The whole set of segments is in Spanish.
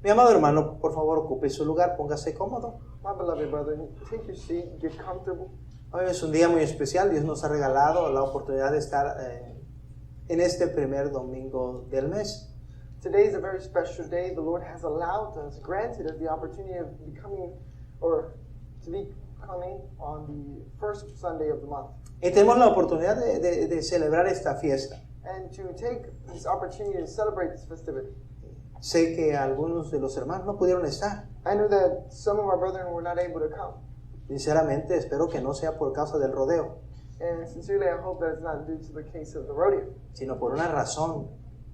Mi amado hermano, por favor, ocupe su lugar, póngase cómodo. My beloved brother, take your seat, get comfortable. Hoy es un día muy especial. Dios nos ha regalado la oportunidad de estar en este primer domingo del mes. Today is a very special day. The Lord has allowed us, granted us the opportunity of becoming, or to be coming on the first Sunday of the month. Y tenemos la oportunidad de celebrar esta fiesta. And to take this opportunity to celebrate this festivity. Sé que algunos de los hermanos no pudieron estar. I know that some of our brethren were not able to come. Sinceramente, espero que no sea por causa del rodeo, And sincerely, I hope that it's not due to the case of the rodeo, sino por una razón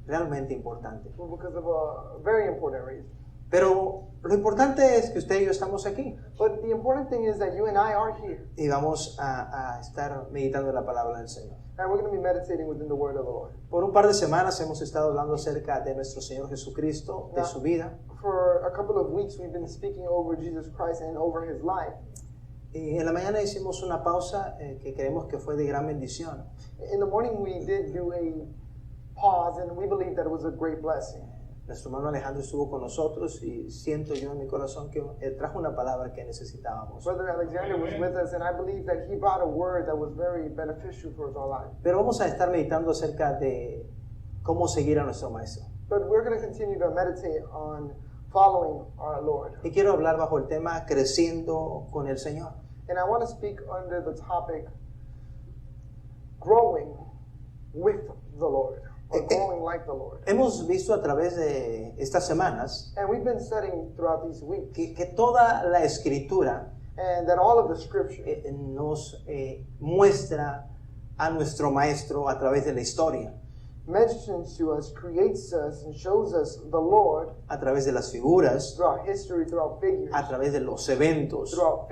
realmente importante. but because of a very important reason. Pero lo importante es que usted y yo estamos aquí But the important thing is that you and I are here, y vamos a estar meditando en la palabra del Señor. and we're going to be meditating within the word of the Lord. Por un par de semanas hemos estado hablando acerca de nuestro Señor Jesucristo, de su vida. For a couple of weeks, we've been speaking over Jesus Christ and over his life. Y en la mañana hicimos una pausa que creemos que fue de gran bendición. In the morning, we did do a pause, and we believe that it was a great blessing. Nuestro hermano Alejandro estuvo con nosotros y siento yo en mi corazón que trajo una palabra que necesitábamos. Brother Alexander was with us, and I believe that he brought a word that was very beneficial towards our life. Pero vamos a estar meditando acerca de cómo seguir a nuestro Maestro. But we're going to continue to meditate on following our Lord. Y quiero hablar bajo el tema creciendo con el Señor. And I want to speak under the topic growing with the Lord, or growing like the Lord. Hemos visto a través de estas semanas And we've been studying throughout these weeks, que toda la Escritura and that all of the scripture nos muestra a nuestro Maestro a través de la historia, mentions to us, creates us, and shows us the Lord a través de las figuras, throughout history, throughout figures, a través de los eventos. throughout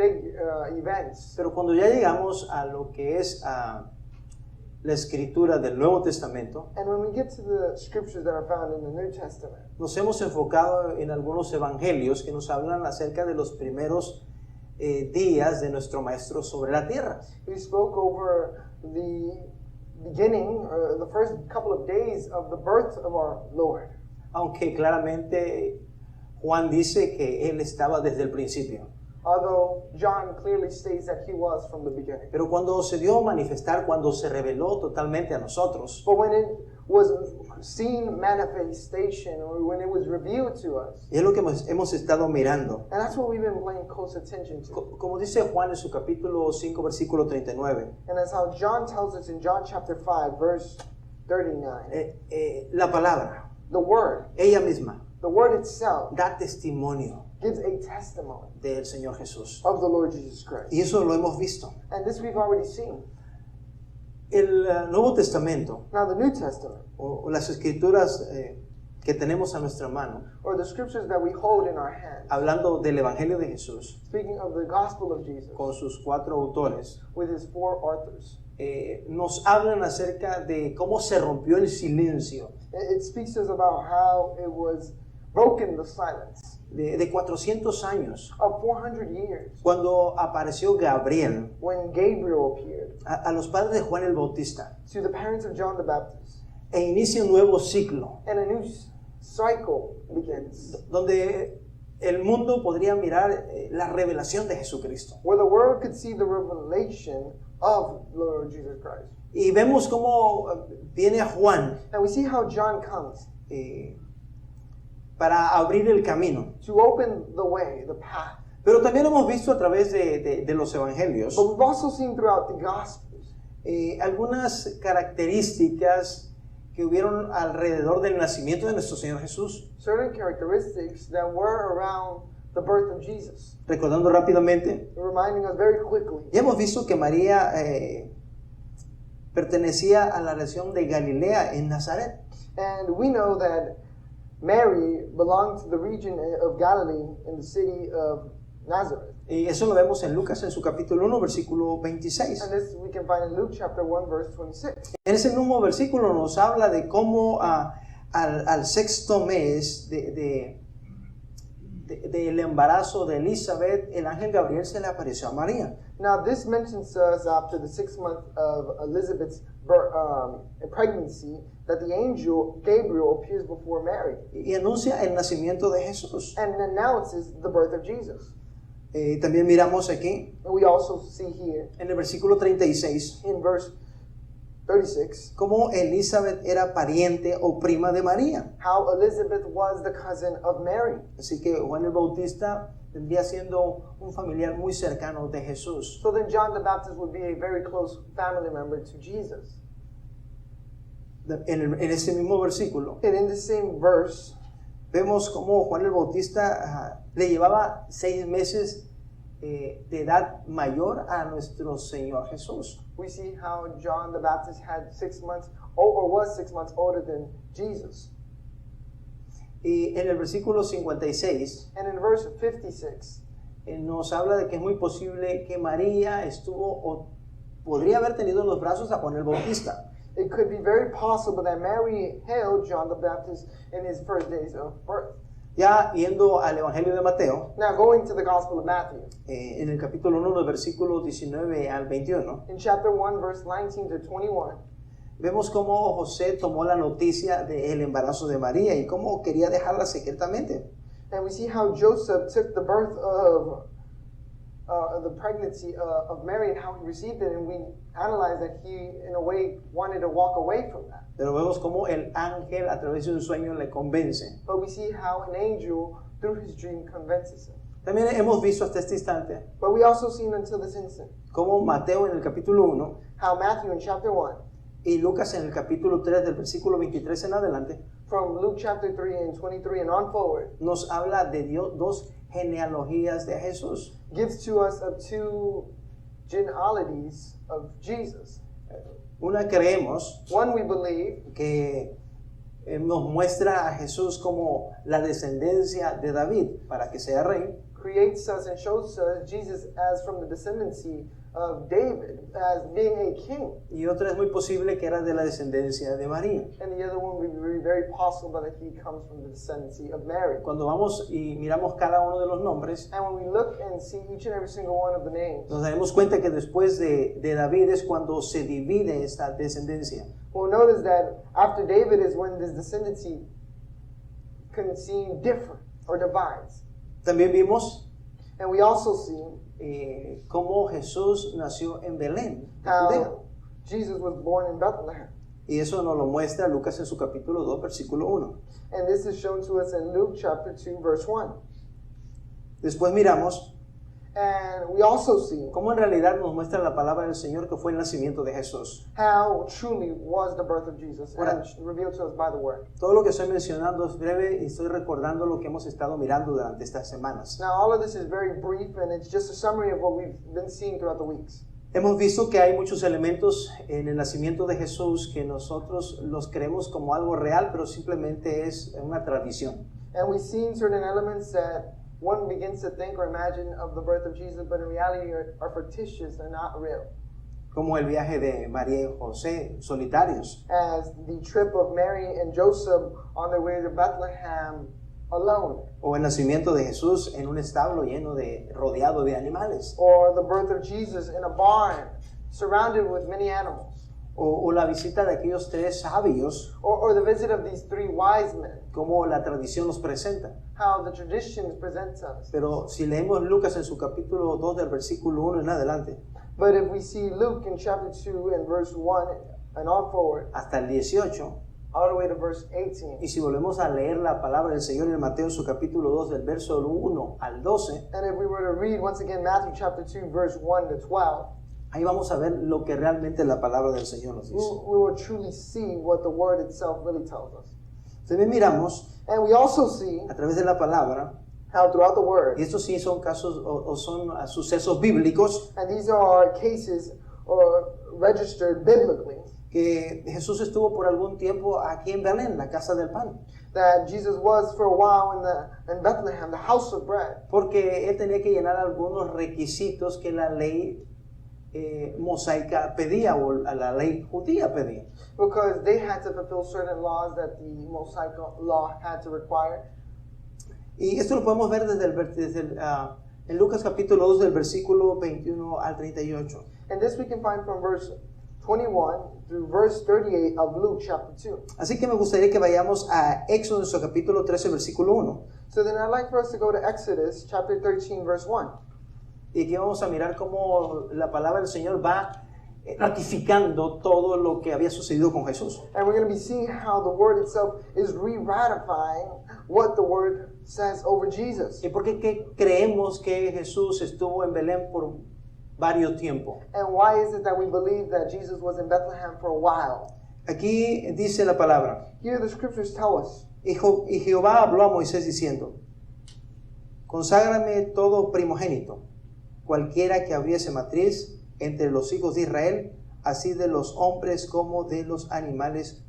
events. Pero cuando ya llegamos a lo que es la Escritura del Nuevo Testamento, And when we get to the scriptures that are found in the New Testament, nos hemos enfocado en algunos evangelios que nos hablan acerca de los primeros días de nuestro Maestro sobre la tierra. we spoke over the beginning, or the first couple of days of the birth of our Lord. Aunque claramente Juan dice que Él estaba desde el principio. Although John clearly states that he was from the beginning. Pero cuando se dio a manifestar, cuando se reveló totalmente a nosotros, But when it was seen manifestation, or when it was revealed to us, y es lo que hemos estado mirando. and that's what we've been paying close attention to. Como dice Juan en su capítulo 5, versículo 39, And that's how John tells us in John chapter 5, verse 39. la palabra, The word, ella misma, the word itself, da testimonio gives a testimony del Señor Jesús. of the Lord Jesus Christ. Y eso lo hemos visto. And this we've already seen. El Nuevo Testamento, Now the New Testament, o las escrituras que tenemos a nuestra mano, or the scriptures that we hold in our hands, hablando del Evangelio de Jesús, speaking of the gospel of Jesus, con sus 4 autores, with his 4 authors, nos hablan acerca de cómo se rompió el silencio it speaks to us about how it was broken, the silence de 400 años, of 400 years, cuando apareció Gabriel when Gabriel appeared a los padres de Juan el Bautista to the parents of John the Baptist, e inicia un nuevo ciclo and a new cycle begins, donde el mundo podría mirar la revelación de Jesucristo. where the world could see the revelation of Lord Jesus Christ. Y vemos cómo viene a Juan And we see how John comes para abrir el camino. to open the way, the path. Pero también hemos visto a través de los evangelios But we've also seen throughout the Gospels algunas características que hubieron alrededor del nacimiento de nuestro Señor Jesús. certain characteristics that were around the birth of Jesus. Recordando rápidamente, Reminding us very quickly, ya hemos visto que María pertenecía a la región de Galilea en Nazaret. and we know that Mary belonged to the region of Galilee in the city of Nazareth. Y eso lo vemos en Lucas en su capítulo 1, versículo 26. And this we can find in Luke chapter 1, verse 26. En ese mismo versículo nos habla de cómo al sexto mes del embarazo de Elizabeth, el ángel Gabriel se le apareció a María. Now, this mentions to us after the 6th month of Elizabeth's pregnancy that the angel Gabriel appears before Mary Y anuncia el nacimiento de Jesús. and announces the birth of Jesus. También miramos aquí, And we also see here en el versículo 36, in verse 36 cómo Elizabeth era pariente o prima de María. how Elizabeth was the cousin of Mary. Así que Juan el Bautista vendría siendo un familiar muy cercano de Jesús. So then John the Baptist would be a very close family member to Jesus. En ese mismo versículo, And in the same verse, vemos cómo Juan el Bautista le llevaba 6 meses de edad mayor a nuestro Señor Jesús. we see how John the Baptist had 6 months, or was 6 months older than Jesus. Y en el versículo 56 And in verse 56, nos habla de que es muy posible que María estuvo o podría haber tenido en los brazos a Juan el Bautista. it could be very possible that Mary held John the Baptist in his first days of birth. Ya yendo al Evangelio de Mateo, Now, going to the Gospel of Matthew, en el capítulo 1, versículos 19 al 21, in chapter 1, verse 19 to 21, vemos cómo José tomó la noticia del embarazo de María y cómo quería dejarla secretamente. and we see how Joseph took the birth of the pregnancy of Mary and how he received it, and we analyze that he, in a way, wanted to walk away from that. Pero vemos cómo el ángel a través de un sueño le convence. But we see how an angel, through his dream, convinces him. También hemos visto hasta este instante But we also seen until this instant cómo Mateo en el capítulo 1 how Matthew in chapter 1, y Lucas en el capítulo 3 del versículo 23 en adelante from Luke chapter 3 and 23 and on forward, nos habla de dos genealogías de Jesús. gives to us of two genealogies of Jesus. Una creemos One we believe que nos muestra a Jesús como la descendencia de David para que sea rey. creates us and shows us Jesus as from the descendancy of David, as being a king. Y otra es muy posible que era de la descendencia de María. And the other one would be very, very possible that he comes from the descendancy of Mary. Cuando vamos y miramos cada uno de los nombres, And when we look and see each and every single one of the names, nos daremos cuenta que después de David es cuando se divide esta descendencia. we'll notice that after David is when this descendancy can seem different or divides. También vimos And we also see cómo Jesús nació en Belén, de Judea. how Jesus was born in Bethlehem. Y eso nos lo muestra Lucas en su capítulo 2, versículo 1. And this is shown to us in Luke chapter 2, verse 1. Después miramos And we also see cómo en realidad nos muestra la palabra del Señor que fue el nacimiento de Jesús. how truly was the birth of Jesus Ahora- and revealed to us by the Word. Todo lo que estoy mencionando es breve y estoy recordando lo que hemos estado mirando durante estas semanas. Now, all of this is very brief, and it's just a summary of what we've been seeing throughout the weeks. Hemos visto que hay muchos elementos en el nacimiento de Jesús que nosotros los creemos como algo real, pero simplemente es una tradición. And we've seen certain elements that one begins to think or imagine of the birth of Jesus, but in reality are fictitious and not real. Como el viaje de María y José solitarios, As the trip of Mary and Joseph on their way to Bethlehem alone, o el nacimiento de Jesús en un establo rodeado de animales, or the birth of Jesus in a barn surrounded with many animals, o la visita de aquellos 3 sabios, or the visit of these 3 wise men, como la tradición nos presenta. how the traditions present us. Pero si leemos Lucas en su capítulo 2 del versículo 1 en adelante, But if we see Luke in chapter 2 and verse 1 and on forward, hasta el 18, all the way to verse 18, y si volvemos a leer la palabra del Señor en Mateo en su capítulo 2 del verso 1 al 12, and if we were to read once again Matthew chapter 2 verse 1 to 12, ahí vamos a ver lo que realmente la palabra del Señor nos dice. we will truly see what the word itself really tells us. También miramos And we also see a través de la palabra, how throughout the word, y estos sí son casos o son sucesos bíblicos, and these are cases or registered biblically, que Jesús estuvo por algún tiempo aquí en Belén, la casa del pan, that Jesus was for a while in Bethlehem, the house of bread, porque él tenía que llenar algunos requisitos que la ley mosaica pedía o la ley judía pedía. because they had to fulfill certain laws that the Mosaic law had to require. Y esto lo podemos ver en Lucas capítulo 2 del versículo 21 al 38. And this we can find from verse 21 through verse 38 of Luke chapter 2. Así que me gustaría que vayamos a Éxodo, su capítulo 13, versículo 1. So then I'd like for us to go to Exodus chapter 13 verse 1. Y aquí vamos a mirar cómo la palabra del Señor va ratificando todo lo que había sucedido con Jesús. And we're going to be seeing how the word itself is re-ratifying what the word says over Jesus. ¿Y por qué creemos que Jesús estuvo en Belén por varios tiempos? And why is it that we believe that Jesus was in Bethlehem for a while? Aquí dice la palabra. Here the scriptures tell us. Y Jehová habló a Moisés diciendo: conságrame todo primogénito, cualquiera que abriese matriz entre los hijos de Israel, así de los hombres como de los animales,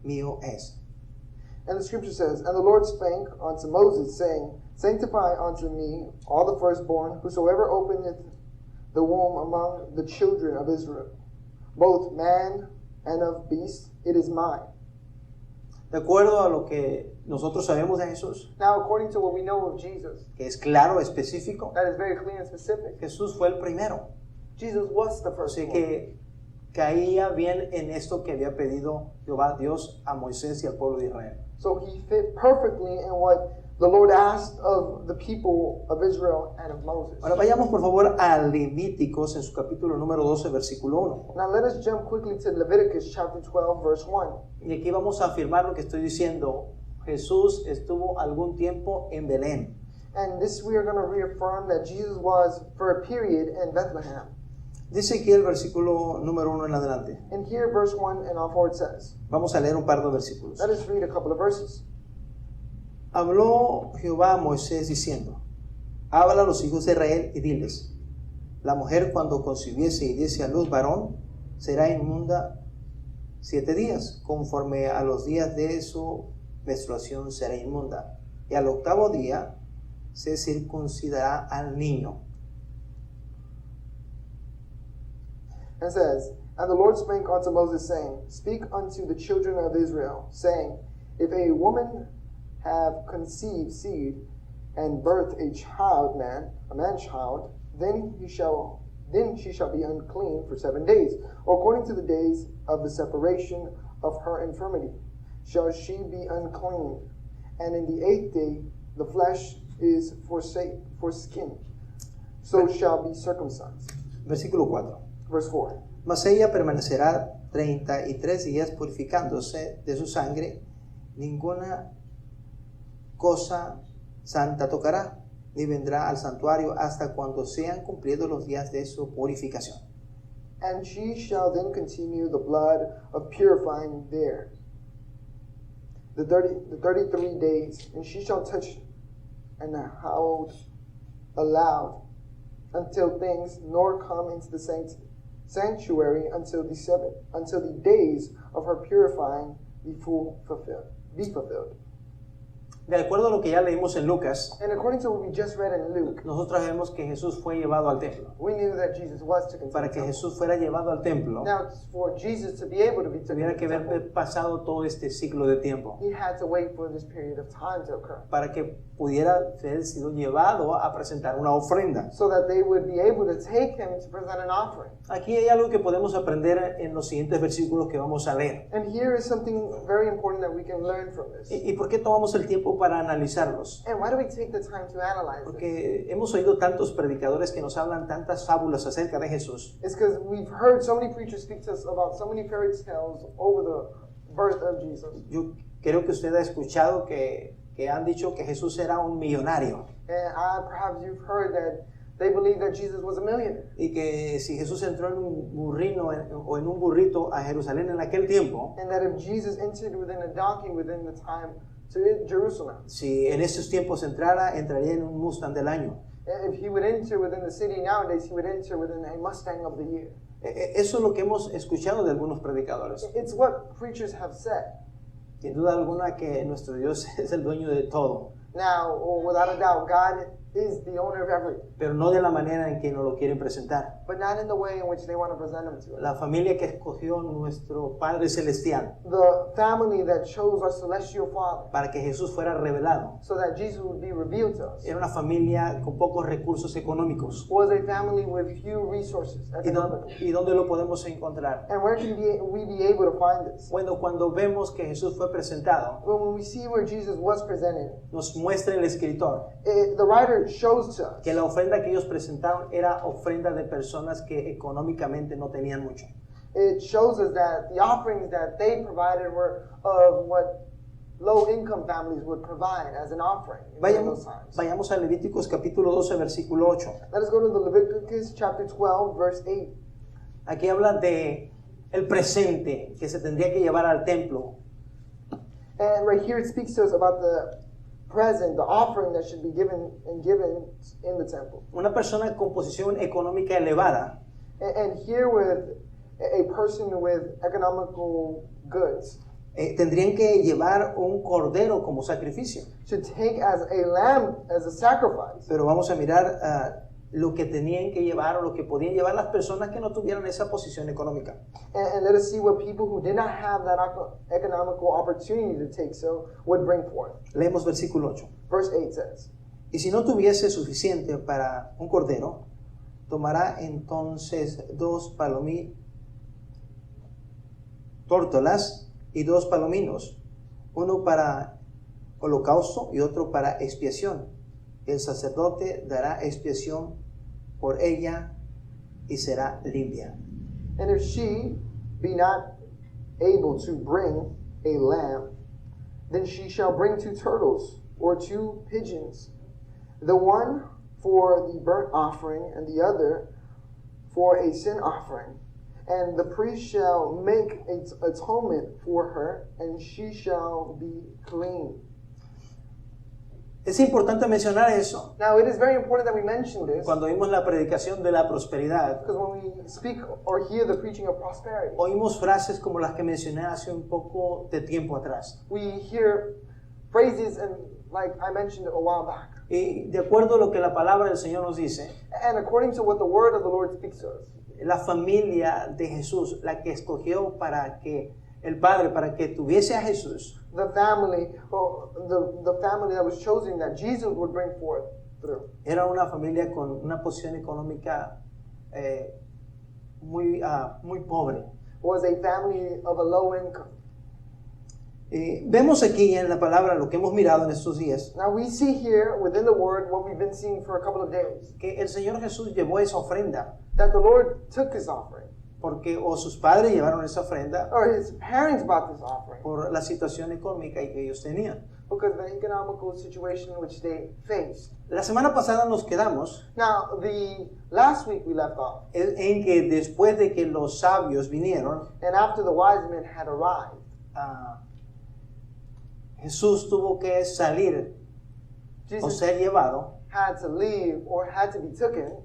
mío es. And the scripture says, And the Lord spake unto Moses, saying, Sanctify unto me all the firstborn, whosoever openeth the womb among the children of Israel, both man and of beast, it is mine. De acuerdo a lo que nosotros sabemos de Jesús, Now, according to what we know of Jesus, que es claro, específico, that is very clear and specific. Jesús fue el primero. Jesus was the first Así one. que caía bien en esto que había pedido Jehová Dios a Moisés y al pueblo de Israel. So he fit perfectly in what the Lord asked of the people of Israel and of Moses. Ahora vayamos por favor a Levíticos en su capítulo número 12, versículo 1. Now let us jump quickly to Leviticus chapter 12, verse 1. Y aquí vamos a afirmar lo que estoy diciendo. Jesús estuvo algún tiempo en Belén. And this we are going to reaffirm that Jesus was for a period in Bethlehem. Dice aquí el versículo número 1 en adelante. And here verse 1 and on forward says. Vamos a leer un par de versículos. Let us read a couple of verses. Habló Jehová a Moisés diciendo: habla a los hijos de Israel y diles: la mujer cuando concibiese y diese a luz varón será inmunda 7 días, conforme a los días de su menstruación será inmunda, y al 8º día se circuncidará al niño. And says, And the Lord spake unto Moses, saying, Speak unto the children of Israel, saying, If a woman have conceived seed, and birth a child, a man child, then she shall be unclean for 7 days, according to the days of the separation of her infirmity, shall she be unclean. And in the 8th day the flesh is for skin, so shall be circumcised. Versículo 4. Verse 4. Mas ella permanecerá 33 días purificándose de su sangre, ninguna cosa santa tocará, ni vendrá al santuario hasta cuando sean cumplidos los días de su purificación. And she shall then continue the blood of purifying there the 33 days, and she shall touch and howl aloud until things nor come into the sanctuary until the days of her purifying be fulfilled. De acuerdo a lo que ya leímos en Lucas, And according to what we just read in Luke, nosotros vemos que Jesús fue llevado al templo. we knew that Jesus was taken to Para the que temple. Jesús fuera llevado al templo, Now, for Jesus to be able to be taken tuviera to que the haber temple, pasado todo este ciclo de tiempo, he had to wait for this period of time to occur, para que pudiera ser sido llevado a presentar una ofrenda. so that they would be able to take him to present an offering. Aquí hay algo que podemos aprender en los siguientes versículos que vamos a leer. And here is something very important that we can learn from this. ¿Y por qué tomamos el tiempo para analizarlos? And why do we take the time to analyze this? Porque hemos oído tantos predicadores que nos hablan tantas fábulas acerca de Jesús. It's because we've heard so many preachers speak to us about so many fairy tales over the birth of Jesus. Yo creo que usted ha escuchado que han dicho que Jesús era un millonario And perhaps you've heard that they believe that Jesus was a millionaire. y que si Jesús entró en un burrino o en un burrito a Jerusalén en aquel tiempo, And that if Jesus entered within a donkey within the time to Jerusalem, si en esos tiempos entraría en un Mustang del año. if he would enter within the city nowadays, he would enter within a Mustang of the year. Eso es lo que hemos escuchado de algunos predicadores. It's what preachers have said. Sin duda alguna que nuestro Dios es el dueño de todo. Now, without a doubt, God is the owner of everything, pero no de la manera en que nos lo quieren presentar. but not in the way in which they want to present him to us. La familia que escogió nuestro Padre Celestial The family that chose our celestial Father para que Jesús fuera revelado so that Jesus would be revealed to us era una familia con pocos recursos económicos. was a family with few resources economically. ¿Y dónde lo podemos encontrar? And where can we be able to find this? Bueno, cuando vemos que Jesús fue presentado, When we see where Jesus was presented, nos muestra el escritor the writer shows to us que la ofrenda que ellos presentaron era ofrenda de personas que económicamente no tenían mucho. it shows us that the offerings that they provided were of what low-income families would provide as an offering in those times. Vayamos a Levíticos capítulo 12, versículo 8. Let us go to the Leviticus chapter 12, verse 8. Aquí habla de el presente que se tendría que llevar al templo. And right here it speaks to us about the present, the offering that should be given in the temple. Una persona con posición económica elevada And here with a person with economical goods tendrían que llevar un cordero como sacrificio. should take as a lamb as a sacrifice. Pero vamos a mirar lo que tenían que llevar o lo que podían llevar las personas que no tuvieran esa posición económica. And let us see what people who did not have that economical opportunity to take so would bring forth. Leemos versículo 8. Verse 8 says, Y si no tuviese suficiente para un cordero, tomará entonces 2 tórtolas y 2 palominos, uno para holocausto y otro para expiación. El sacerdote dará expiación por ella y será limpia. And if she be not able to bring a lamb, then she shall bring 2 turtles or 2 pigeons, the one for the burnt offering and the other for a sin offering. And the priest shall make atonement for her, and she shall be clean. Es importante mencionar eso. Now, it is very important that we mention this, Cuando oímos la predicación de la prosperidad, because when we speak or hear the preaching of prosperity, oímos frases como las que mencioné hace un poco de tiempo atrás. we hear phrases and like I mentioned a while back. Y de acuerdo a lo que la palabra del Señor nos dice, And according to what the word of the Lord speaks to us, la familia de Jesús, la que escogió para que el Padre, para que tuviese a Jesús, the family, or the family that was chosen that Jesus would bring forth through, era una familia con una posición económica muy pobre. was a family of a low income. Vemos aquí en la palabra lo que hemos mirado en estos días, Now we see here within the word what we've been seeing for a couple of days, que el Señor Jesús llevó esa ofrenda, that the Lord took his offering, porque o sus padres llevaron esa ofrenda or his parents brought this offering, por la situación económica que ellos tenían. because of the economical situation in which they faced. La semana pasada nos quedamos Now, the last week we left off, en que después de que los sabios vinieron, and after the wise men had arrived, Jesús tuvo que salir o Jesus ser llevado had to leave or had to be taken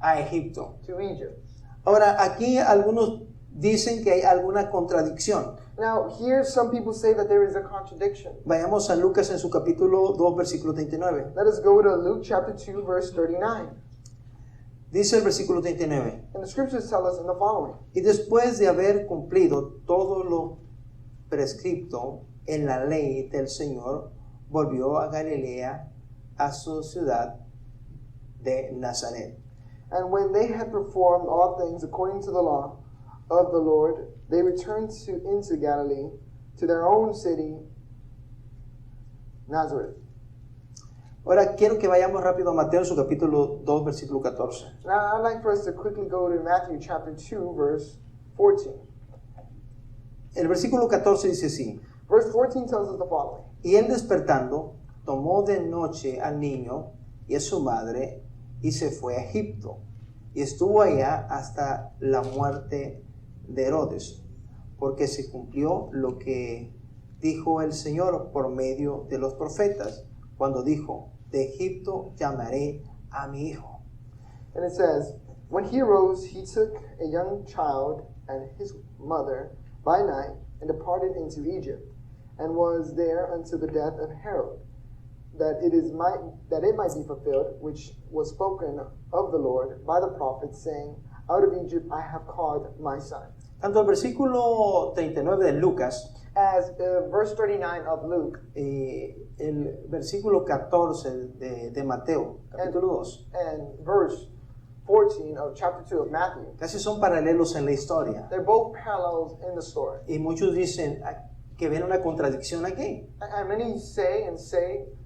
a Egipto. to Egypt. Ahora, aquí algunos dicen que hay alguna contradicción. Now, here some people say that there is a contradiction. Vayamos a Lucas en su capítulo 2, versículo 39. Let us go to Luke chapter 2, verse 39. Dice el versículo 39. And the scriptures tell us in the following. Y después de haber cumplido todo lo prescripto en la ley del Señor, volvió a Galilea, a su ciudad de Nazaret. And when they had performed all things according to the law of the Lord, they returned into Galilee, to their own city, Nazareth. Ahora quiero que vayamos rápido a Mateo en su capítulo 2, versículo 14. Now, I'd like for us to quickly go to Matthew chapter 2, verse 14. El versículo 14 dice así: Verse 14 tells us the following. Y él despertando, tomó de noche al niño y a su madre y se fue a Egipto. Y estuvo allá hasta la muerte de Herodes, porque se cumplió lo que dijo el Señor por medio de los profetas, cuando dijo: de Egipto llamaré a mi hijo. And it says, when he arose, he took a young child and his mother by night and departed into Egypt, and was there until the death of Herod, that it might be fulfilled, which was spoken of the Lord by the prophet, saying, Out of Egypt I have called my son. Tanto el versículo 39 de Lucas As verse 39 of Luke y el versículo 14 de Mateo, capítulo 2, and verse 14 of chapter 2 of Matthew, casi son paralelos en la historia. they're both parallels in the story. Y muchos dicen que ven una contradicción aquí. And many say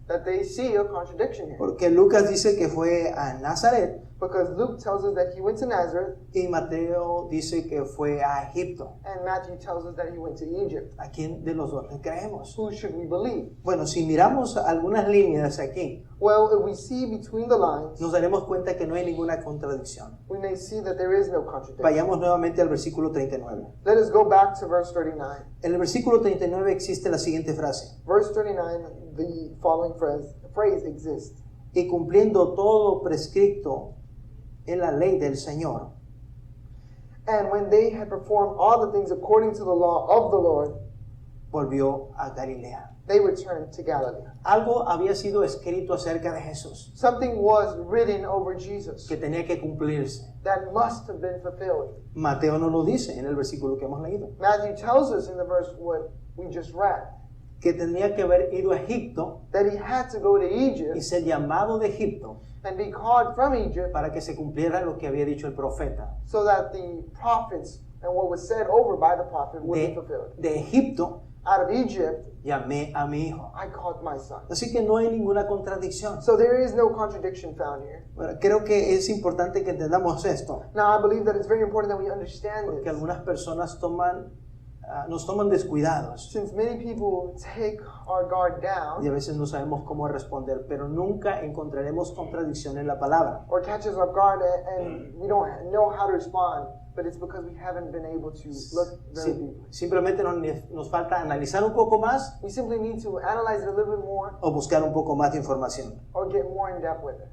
that they see a contradiction here. Porque Lucas dice que fue a Nazaret Because Luke tells us that he went to Nazareth, y Mateo dice que fue a Egipto. and Matthew tells us that he went to Egypt. ¿A quién de los dos le creemos? Who should we believe? Bueno, si miramos algunas líneas aquí, Well, if we see between the lines, nos daremos cuenta que no hay ninguna contradicción. we may see that there is no contradiction. Vayamos nuevamente al versículo 39. Let us go back to verse 39. En el versículo 39 existe la siguiente frase: Verse 39, the following phrase exists. y cumpliendo todo lo prescrito en la ley del Señor, And when they had performed all the things according to the law of the Lord, volvió a Galilea. they returned to Galilee. Algo había sido escrito acerca de Jesús Something was written over Jesus que tenía que cumplirse. that must have been fulfilled. Mateo no lo dice en el versículo que hemos leído, Matthew tells us in the verse what we just read, que tenía que haber ido a Egipto that he had to go to y Egypt ser llamado de Egipto and be called from Egypt para que se cumpliera lo que había dicho el profeta. so that the prophets and what was said over by the prophet would be De, fulfilled. de Egipto Out of Egypt, llamé a mi hijo. I called my son. Así que no hay ninguna contradicción. So there is no contradiction found here. Bueno, creo que es importante que entendamos esto, Now, I believe that it's very important that we understand porque this. algunas personas nos toman descuidados Since many people take our guard y down a veces no sabemos cómo responder, pero nunca encontraremos contradicción en la palabra. or catch us off guard and we don't know how to respond, but it's because we haven't been able to look very deeply. Simplemente nos falta analizar un poco más We simply need to analyze it a little bit more o buscar un poco más de información. or get more in depth with it.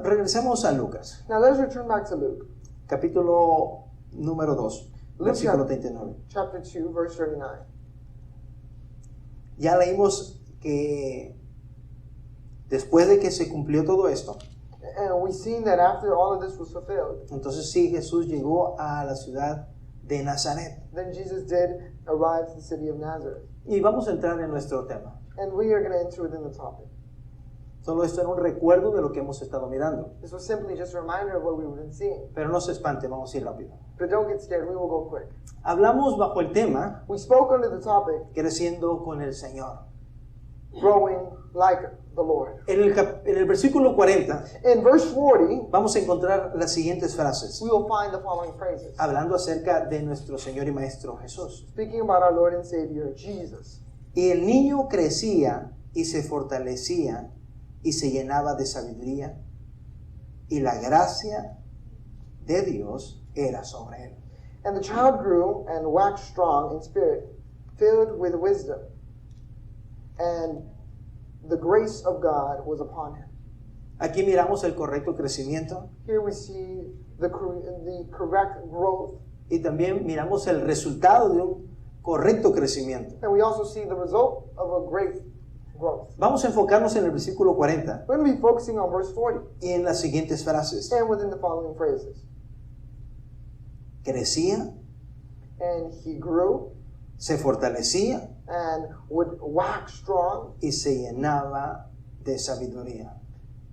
Regresemos a Lucas, Now, let's return back to Luke, capítulo número 2, Luke versículo 39. chapter 2, verse 39. Ya leímos que después de que se cumplió todo esto, And we've seen that after all of this was fulfilled, entonces sí, Jesús llegó a la ciudad de Nazaret. then Jesus did arrive to the city of Nazareth. Y vamos a entrar en nuestro tema. And we are going to enter within the topic. Solo esto era un recuerdo de lo que hemos estado mirando. This was simply just a reminder of what we've been seeing. Pero no se espante, vamos a ir rápido. But don't get scared, we will go quick. Hablamos bajo el tema We spoke under the topic, creciendo con el Señor. growing like the Lord. En el versículo 40 In verse 40, vamos a encontrar las siguientes frases, we will find the following phrases. hablando acerca de nuestro Señor y Maestro Jesús. Speaking about our Lord and Savior, Jesus. Y el niño crecía y se fortalecía y se llenaba de sabiduría, y la gracia de Dios era sobre él. And the child grew and waxed strong in spirit, filled with wisdom. And the grace of God was upon him. Aquí miramos el correcto crecimiento Here we see the correct growth. y también miramos el resultado de un correcto crecimiento. And we also see the result of a great growth. Vamos a enfocarnos en el versículo 40 We're going to be focusing on verse 40 y en las siguientes frases. and within the following phrases. Crecía, And he grew se fortalecía and would wax strong y se llenaba de sabiduría.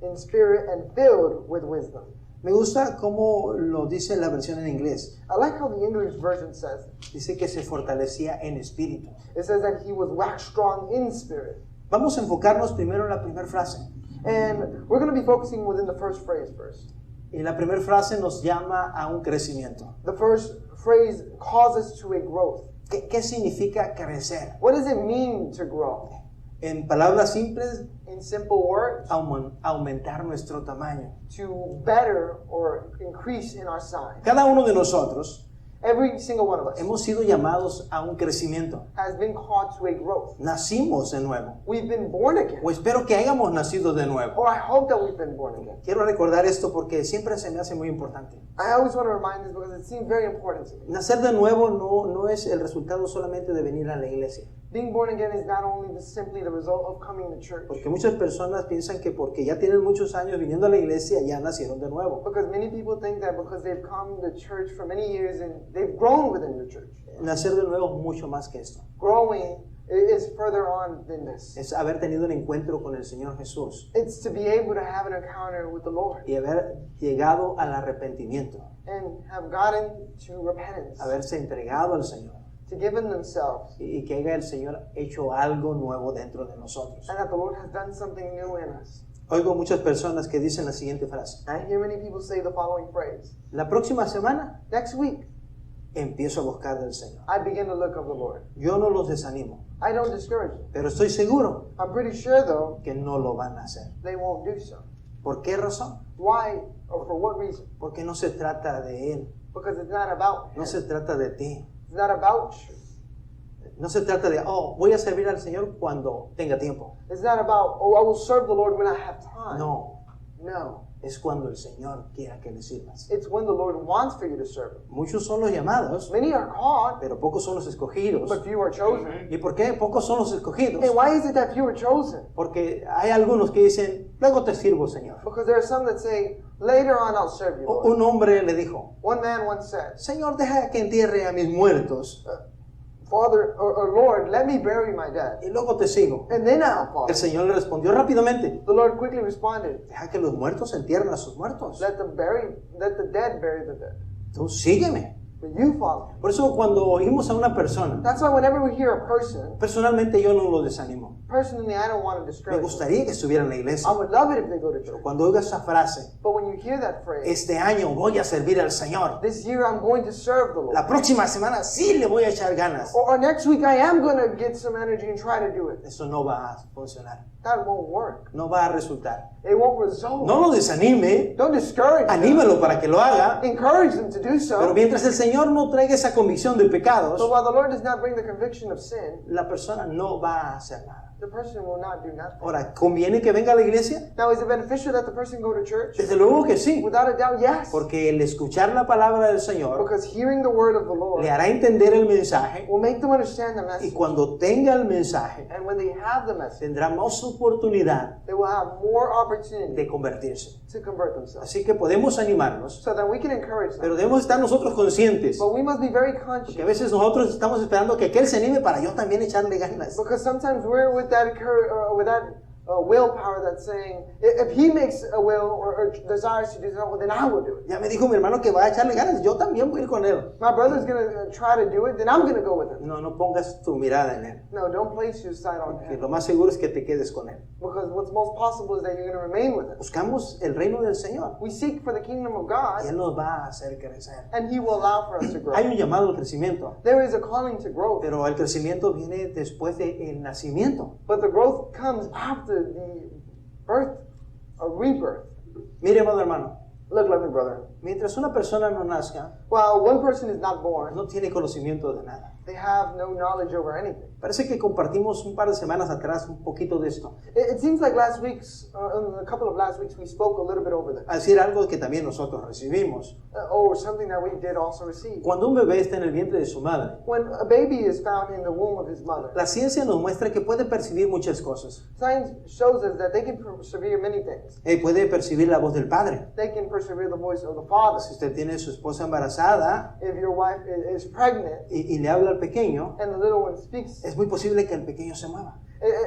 in spirit and filled with wisdom. Me gusta cómo lo dice la versión en inglés. I like how the English version says it. Dice que se fortalecía en espíritu. It says that he was waxed strong in spirit. Vamos a enfocarnos primero en la primera frase. And we're going to be focusing within the first phrase first. Y la primera frase nos llama a un crecimiento. The first phrase calls us to a growth. ¿Qué significa crecer? What does it mean to grow? En palabras simples, In simple words, aumentar nuestro tamaño. to better or increase in our size. Cada uno de nosotros Every single one of us hemos sido llamados a un crecimiento. has been called to a growth. Nacimos de nuevo. We've been born again. O espero que hayamos nacido de nuevo. Or I hope that we've been born again. Quiero recordar esto porque siempre se me hace muy importante. I always want to remind this because it seems very important to me. Nacer de nuevo no es el resultado solamente de venir a la iglesia. Being born again is not only simply the result of coming to church. Porque muchas personas piensan que porque ya tienen muchos años viniendo a la iglesia ya nacieron de nuevo. Because many people think that because they've come to church for many years and they've grown within the church. Nacer de nuevo es mucho más que esto. Growing is further on than this. Es haber tenido un encuentro con el Señor Jesús It's to be able to have an encounter with the Lord y haber llegado al arrepentimiento, and have gotten to repentance, haberse entregado al Señor to give in themselves, y que haya el Señor hecho algo nuevo dentro de nosotros. and that the Lord has done something new in us. Oigo muchas personas que dicen la siguiente frase: I hear many people say the following phrase: la próxima semana next week, empiezo a buscar del Señor. I begin to look of the Lord. Yo no los desanimo, I don't discourage them. pero estoy seguro I'm pretty sure, though, que no lo van a hacer. they won't do so. ¿Por qué razón? Why or for what reason? Porque no se trata de Él, Because it's not about no him. se trata de ti, It's not about you. no se trata de, voy a servir al Señor cuando tenga tiempo. It's not about, I will serve the Lord when I have time. No, No. es cuando el Señor quiera que le sirvas. It's when the Lord wants for you to serve him. Muchos son los llamados, Many are called, pero pocos son los escogidos. but few are chosen. ¿Y por qué pocos son los escogidos? And why is it that few are chosen? Porque hay algunos que dicen, luego te sirvo, Señor. Because there are some that say, later on I'll serve you, Lord. Un hombre le dijo, One man once said, Señor, deja que entierre a mis muertos Father, or Lord, let me bury my dead, y luego te sigo. and then I'll follow. El Señor le respondió rápidamente, The Lord quickly responded, deja que los muertos entierren a sus muertos. let the dead bury the dead. Tú sígueme. But you follow. Por eso cuando oímos a una persona, That's why whenever we hear a person, personalmente yo no lo desanimo. personally I don't want to Me discourage them. gustaría que estuviera en la iglesia. I would love it if they go to church. Cuando oiga esa frase, But when you hear that phrase, este año voy a servir al Señor. this year I'm going to serve the Lord. La próxima semana sí le voy a echar ganas. Or next week I am going to get some energy and try to do it. Eso no va a funcionar. That won't work. No va a resultar. It won't result. No lo desanime. Don't discourage them. Anímalo para que lo haga. Encourage them to do Pero so. mientras el Señor no traiga esa convicción de pecados, But while the Lord does not bring the conviction of sin, la persona no va a hacer nada. the person will not do nothing. Ahora, ¿conviene que venga a la iglesia? Now, is it beneficial that the person go to church? Desde luego que sí. Without a doubt, yes. Porque el escuchar la palabra del Señor Because hearing the word of the Lord le hará entender el mensaje will make them understand the y message. cuando tenga el mensaje And when they have the message, tendrá más oportunidad they will have more opportunity de convertirse. to convert themselves. Así que podemos animarnos, So that we can encourage them. pero debemos estar nosotros conscientes But we must be very que a conscious. veces nosotros estamos esperando que aquel se anime para yo también echarle ganas. Because sometimes we're with that willpower that's saying, if he makes a will or desires to do something, then I will do it. Ya me dijo mi hermano que va a echarle ganas, yo también voy a ir con él. My brother's going to try to do it, then I'm going to go with him. No, no pongas tu mirada en él, No, don't place your sight on que him. lo más seguro es que te quedes con él. Because what's most possible is that you're going to remain with him. Buscamos el reino del Señor We seek for the kingdom of y God, Él nos va a hacer crecer. and he will allow for us to grow. Hay un llamado al crecimiento, There is a calling to growth, pero el crecimiento viene después del nacimiento. but the growth comes after the birth or rebirth. Mire, amado hermano, Look, lovely brother. mientras una persona no nazca, While one person is not born, no tiene conocimiento de nada. they have no knowledge over anything. Parece que compartimos un par de semanas atrás un poquito de esto. It seems like a couple of last weeks, we spoke a little bit over this. A decir algo que también nosotros recibimos. Or something that we did also receive. Cuando un bebé está en el vientre de su madre, When a baby is found in the womb of his mother, la ciencia nos muestra que puede percibir muchas cosas. science shows us that they can persevere many things. Puede percibir la voz del padre. They can persevere the voice of the father. Si usted tiene a su esposa embarazada If your wife is pregnant y le habla al pequeño, and the little one speaks, es muy posible que el pequeño se mueva.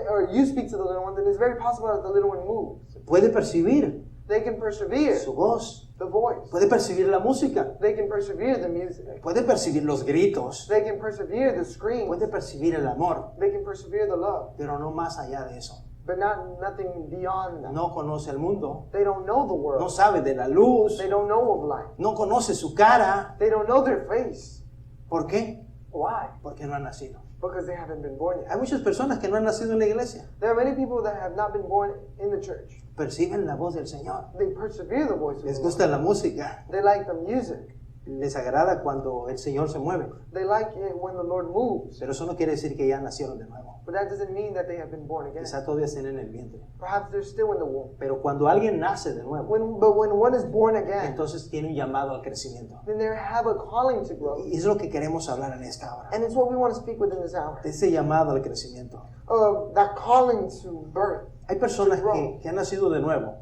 or you speak to the little one, then it's very possible that the little one moves. Puede percibir They can persevere su voz. the voice. Puede percibir la música. They can persevere the music. Puede percibir los gritos. They can persevere the screams. Puede percibir el amor. They can persevere the love. Pero no más allá de eso. But nothing beyond that. No conoce el mundo. They don't know the No world. sabe de la luz. They don't know of life. No conoce su cara. They don't know their face. ¿Por qué? Why? Porque no ha nacido. Because they haven't been born yet. Hay muchas personas que no han nacido en la iglesia. There are many people that have not been born in the church. Perciben la voz del Señor. They persevere the voice of Les the gusta Lord. la música. They like the music. les agrada cuando el Señor se mueve. They like it when the Lord moves. Pero eso no quiere decir que ya nacieron de nuevo. But that doesn't mean that they have been born again. Quizá todavía estén en el vientre. Perhaps they're still in the womb. Pero cuando alguien nace de nuevo, But when one is born again, entonces tiene un llamado al crecimiento. then they have a calling to grow. Y es lo que queremos hablar en esta hora. And it's what we want to speak with in this hour. De ese llamado al crecimiento. That calling to birth. Hay personas To grow. que han nacido de nuevo,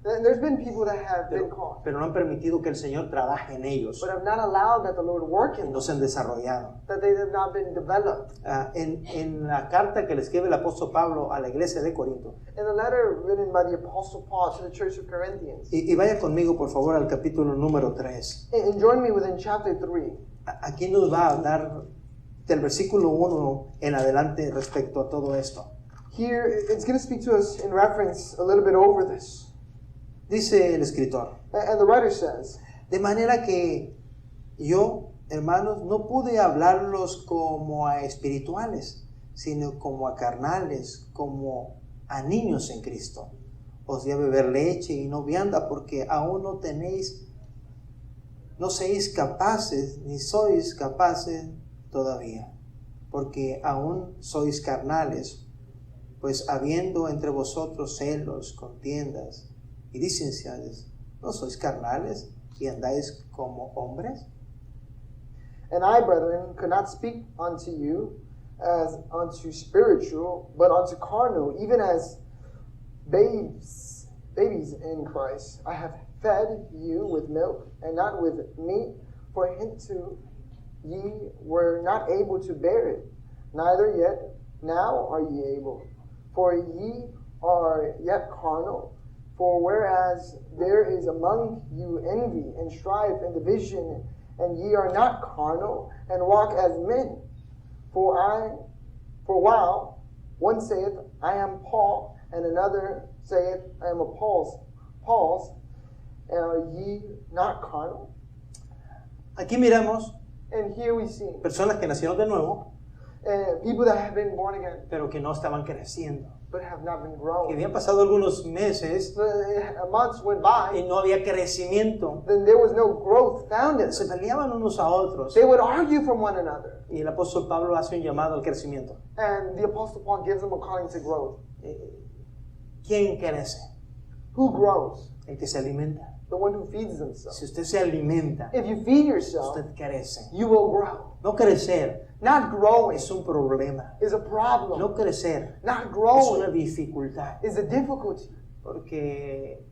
And there's been people that have been called, pero no han permitido que el Señor trabaje en ellos. but have not allowed that the Lord work in No them, se han desarrollado. that they have not been developed. En la carta que le escribe el apóstol Pablo a la iglesia de Corinto, In the letter written by the Apostle Paul to the Church of Corinthians, y vaya conmigo por favor al capítulo número 3. and join me within chapter 3. Aquí nos va a hablar del versículo 1 en adelante respecto a todo esto. Here, it's going to speak to us in reference a little bit over this. Dice el escritor: And the writer says, de manera que yo, hermanos, no pude hablarlos como a espirituales, sino como a carnales, como a niños en Cristo. Os di a beber leche y no vianda, porque aún no seis capaces, ni sois capaces todavía, porque aún sois carnales, pues habiendo entre vosotros celos, contiendas y disensiones, ¿no sois carnales y andáis como hombres? And I, brethren, could not speak unto you as unto spiritual, but unto carnal, even as babes in Christ. I have fed you with milk, and not with meat, for hitherto ye were not able to bear it, neither yet now are ye able. For ye are yet carnal. For whereas there is among you envy and strife and division, and ye are not carnal, and walk as men. For while one saith, I am Paul, and another saith, I am Paul's, and are ye not carnal? Aquí miramos And here we see personas que nacieron de nuevo, people that have been born again, pero que no estaban creciendo. but have not been Que growing. habían pasado algunos meses Months went by, y no había crecimiento. then there was no growth found in Se them. peleaban unos a otros. They would argue from one another. Y el apóstol Pablo hace un llamado al crecimiento. And the Apostle Paul gives them a calling to growth. ¿Quién crece? Who grows? El que se alimenta. The one who feeds themselves. Si usted se alimenta, If you feed yourself, usted crece. you will grow. No crecer Not growing es un problema. is a problem. No crecer Not es una growing dificultad. is a difficulty. Porque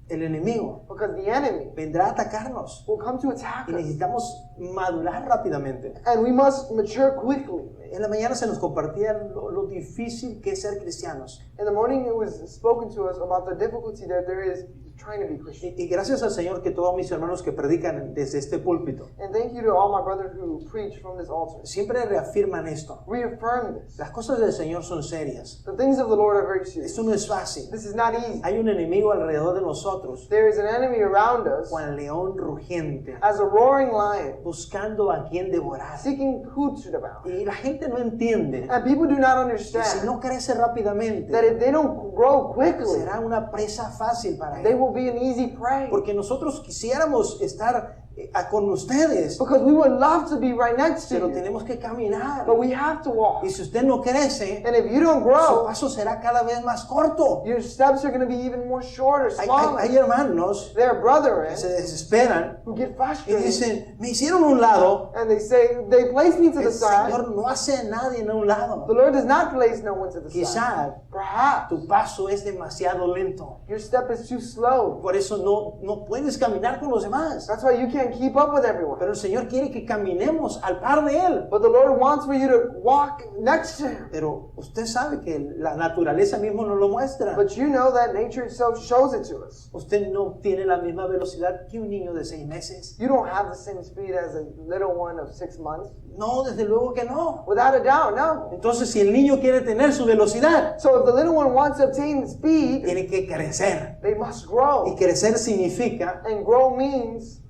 el enemigo Because the enemy vendrá a atacarnos. will come to attack Y us. necesitamos madurar rápidamente. And we must mature quickly. En la mañana se nos compartía lo difícil que es ser cristianos. In the morning, it was spoken to us about the difficulty that there is trying to be Christian. Y gracias al Señor que todos mis hermanos que predican desde este púlpito And thank you to all my brothers who preach from this altar. siempre reafirman esto. Reaffirm this. Las cosas del Señor son serias. The things of the Lord are very serious. Esto no es fácil. This is not easy. Hay un enemigo alrededor de nosotros, There is an enemy around us cual león rugiente, as a roaring lion, buscando a quien devorar. seeking who to devour. Y la gente no entiende And people do not que si understand no crece rápidamente, that if they don't grow quickly, será una presa fácil para they él. will be an easy prey. Porque nosotros quisiéramos estar con ustedes, Because we would love to be right next to pero you, tenemos que caminar. but we have to walk. Y si usted no crece, And if you don't su grow, paso será cada vez más corto. your steps are going to be even more shorter, Hay smaller. hermanos There are brethren que se desesperan who get y frustrated dicen, me hicieron un lado. and they say, they place me to El the side. Señor no hace a nadie en un lado. The Lord does not place no one to the side. Quizá Perhaps tu paso es demasiado lento. your step is too slow. Por eso no puedes caminar con los demás. That's why you can't keep up with everyone. Pero el Señor quiere que caminemos al par de Él. But the Lord wants for you to walk next to Him. Pero usted sabe que la naturaleza mismo nos lo muestra. But you know that nature itself shows it to us. Usted no tiene la misma velocidad que un niño de 6 meses. You don't have the same speed as a little one of 6 months. No, desde luego que no. Without a doubt, no. Entonces, si el niño quiere tener su velocidad, So if the little one wants to obtain speed, tiene que crecer. they must Y grow. crecer significa And grow means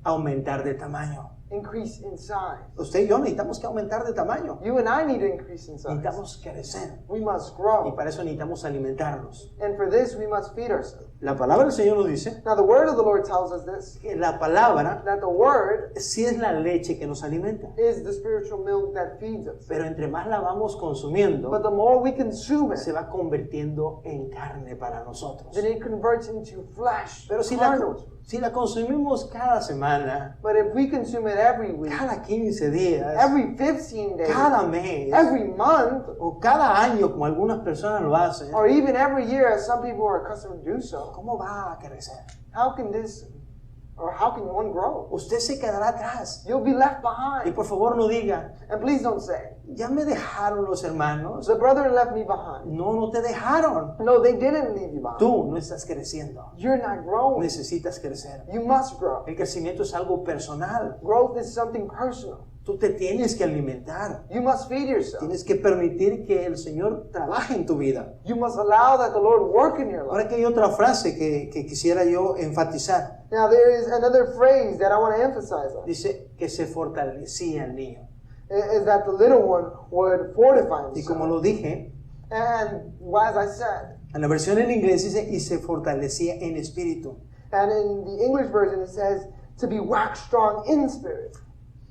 aumentar de tamaño. increase in size. Usted y yo necesitamos que aumentar de tamaño. You and I need to increase in size. Necesitamos crecer. We must Y grow. para eso necesitamos alimentarnos. And for this, we must feed ourselves. La palabra del Señor nos dice Now, the word of the Lord tells us this, que la palabra that the word sí es la leche que nos alimenta. is the spiritual milk that feeds us. Pero entre más la vamos consumiendo, But the more we consume se it, va convirtiendo en carne para nosotros. then it converts into flesh. Pero si la consumimos cada semana, But if we consume it every week, cada 15 días, every 15 days, cada mes every month, o cada año, como algunas personas lo hacen, or even every year, as some people are accustomed to do so, ¿cómo va a crecer? how can one grow? Usted se quedará atrás. You'll be left Y behind. por favor no diga, And please don't say, ya me dejaron los hermanos. the brethren left me behind. No, no te dejaron. No, they didn't leave you behind. Tú no estás creciendo. You're not growing. Necesitas crecer. You must grow. El crecimiento es algo personal. Growth is something personal. Tú te tienes que alimentar. You must feed yourself. Tienes que permitir que el Señor trabaje en tu vida. You must allow that the Lord work in your life. Ahora que hay otra frase que quisiera yo enfatizar. Now, there is another phrase that I want to emphasize on. Dice que se fortalecía el niño. Is that the little one would fortify Y como himself. lo dije, And as I said, en la versión en inglés dice y se fortalecía en espíritu. and in the English version it says to be wax strong in spirit.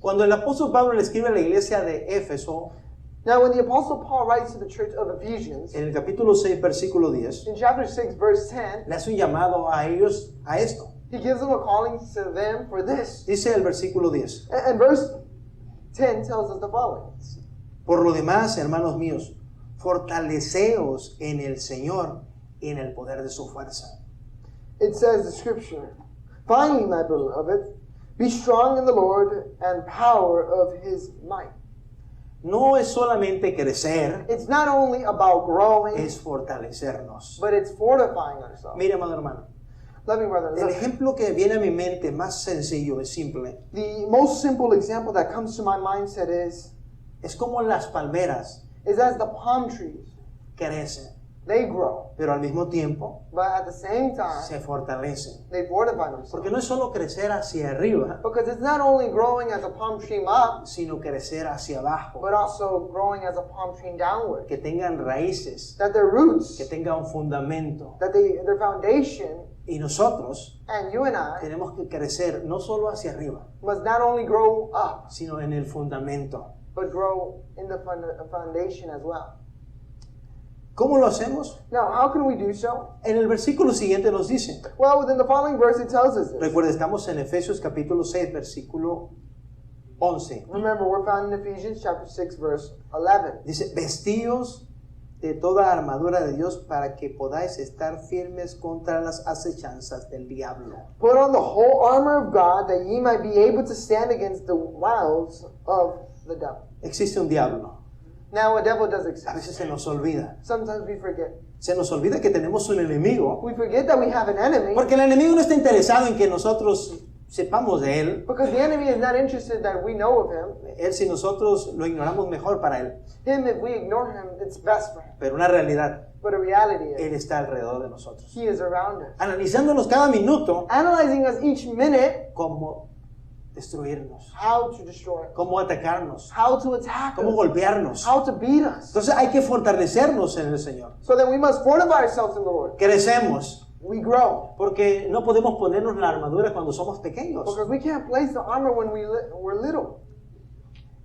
Cuando el apóstol Pablo le escribe a la iglesia de Éfeso, Now, when the Apostle Paul writes to the church of Ephesians, en el capítulo 6, versículo 10, in chapter 6, verse 10, le hace un llamado a ellos a esto. he gives them a calling to them for this. Dice el versículo 10. And verse 10 tells us the following. Por lo demás, hermanos míos, fortaleceos en el Señor y en el poder de su fuerza. It says the scripture, finally, my beloved, be strong in the Lord and power of his might. No es solamente crecer, It's not only about growing, es fortalecernos. but it's fortifying ourselves. Mire, amado hermano, Loving brother, el ejemplo que viene a mi mente más sencillo, es simple, the most simple example that comes to my mindset es como las palmeras is as the palm trees, crecen, they grow, pero al mismo tiempo but at the same time, se fortalecen. they fortify themselves. Porque no es solo crecer hacia arriba, Because it's not only growing as a palm tree up, sino crecer hacia abajo, but also growing as a palm tree downward. que tengan raíces, That their roots, que tengan un fundamento. that their foundation, Y nosotros and you and I, tenemos que crecer no solo hacia arriba, must not only grow up, sino en el fundamento. but grow in the foundation as well. ¿Cómo lo hacemos? Now, how can we do so? En el versículo siguiente nos dice, Well, within the following verse, it tells us this. recuerda, estamos en Efesios capítulo 6, versículo 11. Remember, we're found in Ephesians chapter 6, verse 11. Dice, vestíos de toda armadura de Dios para que podáis estar firmes contra las acechanzas del diablo. Put on the whole armor of God, that ye might be able to stand against the wiles of the devil. Existe un diablo. Now, a devil does A exist. veces se nos olvida. Sometimes we forget. Se nos olvida que tenemos un enemigo. We forget that we have an enemy, Porque el enemigo no está interesado en que nosotros sepamos de él. because the enemy is not interested that we know of him. Él, si nosotros lo ignoramos, mejor para él. Him, if we ignore him, it's best for him. Pero una realidad, But the reality is, él está alrededor de nosotros. he is around us. Analizándonos cada minuto, Analyzing us each minute, cómo destruirnos, how to destroy us, cómo atacarnos, how to attack cómo us, golpearnos. how to beat us. Entonces hay que fortalecernos en el Señor. So then we must fortify ourselves in the Lord. Crecemos, We grow. porque no podemos ponernos la armadura cuando somos pequeños. Because we can't place the armor when we're little.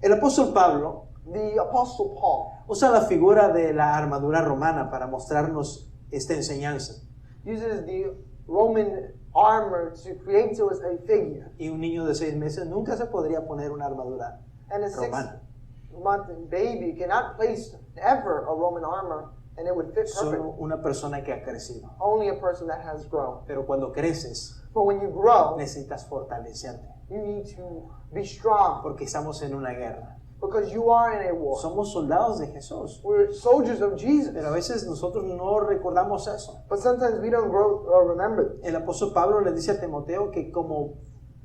El apóstol Pablo The Apostle Paul usa la figura de la armadura romana para mostrarnos esta enseñanza. uses the Roman armor to create to us a figure. Y un niño de 6 meses nunca se podría poner una armadura And a romana. 6-month baby cannot place ever a Roman armor and it would fit Solo perfectly. una persona que ha crecido. Only a person that has grown. Pero cuando creces, But when you grow, necesitas fortalecerte. you need to be strong Porque estamos en una guerra. because you are in a war. Somos soldados de Jesús. We're soldiers of Jesus. Pero a veces nosotros no recordamos eso. But sometimes we don't grow or remember. El apóstol Pablo le dice a Timoteo que como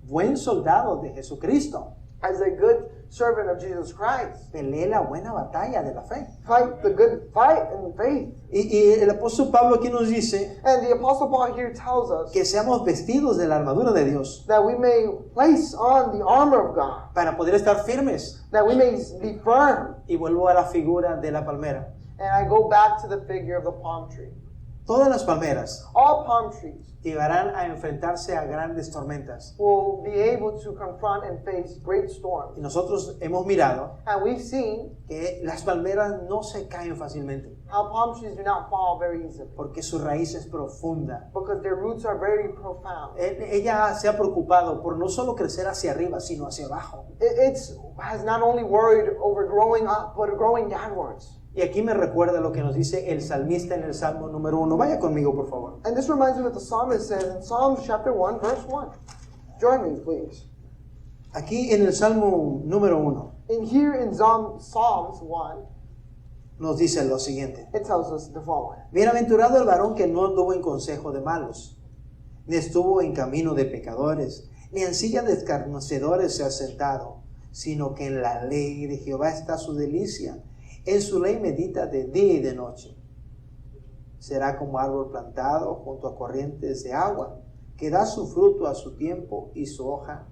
buen soldado de Jesucristo, as a good servant of Jesus Christ. Pelee la buena batalla de la fe. Fight the good fight in faith. Y el apóstol Pablo aquí nos dice And the Apostle Paul here tells us que seamos vestidos de la armadura de Dios that we may place on the armor of God, para poder estar firmes. that we may be firm. Y vuelvo a la figura de la palmera. And I go back to the figure of the palm tree. Todas las palmeras All palm trees llegarán a enfrentarse a grandes tormentas. will be able to confront and face great storms. Y nosotros hemos mirado And we've seen que las palmeras no se caen fácilmente how palm trees do not fall very easily porque su raíz es profunda. because their roots are very profound. Ella se ha preocupado por no solo crecer hacia arriba, sino hacia abajo. It has not only worried over growing up, but growing downwards. Y aquí me recuerda lo que nos dice el salmista en el Salmo número 1. Vaya conmigo, por favor. And this reminds me what the psalmist says in Psalms chapter 1, verse 1. Join me, please. Aquí en el Salmo número 1 And here in Psalms 1, nos dice lo siguiente. it tells us the following. Bienaventurado el varón que no anduvo en consejo de malos, ni estuvo en camino de pecadores, ni en silla de escarnecedores se ha sentado, sino que en la ley de Jehová está su delicia. En su ley medita de día y de noche. Será como árbol plantado junto a corrientes de agua, que da su fruto a su tiempo y su hoja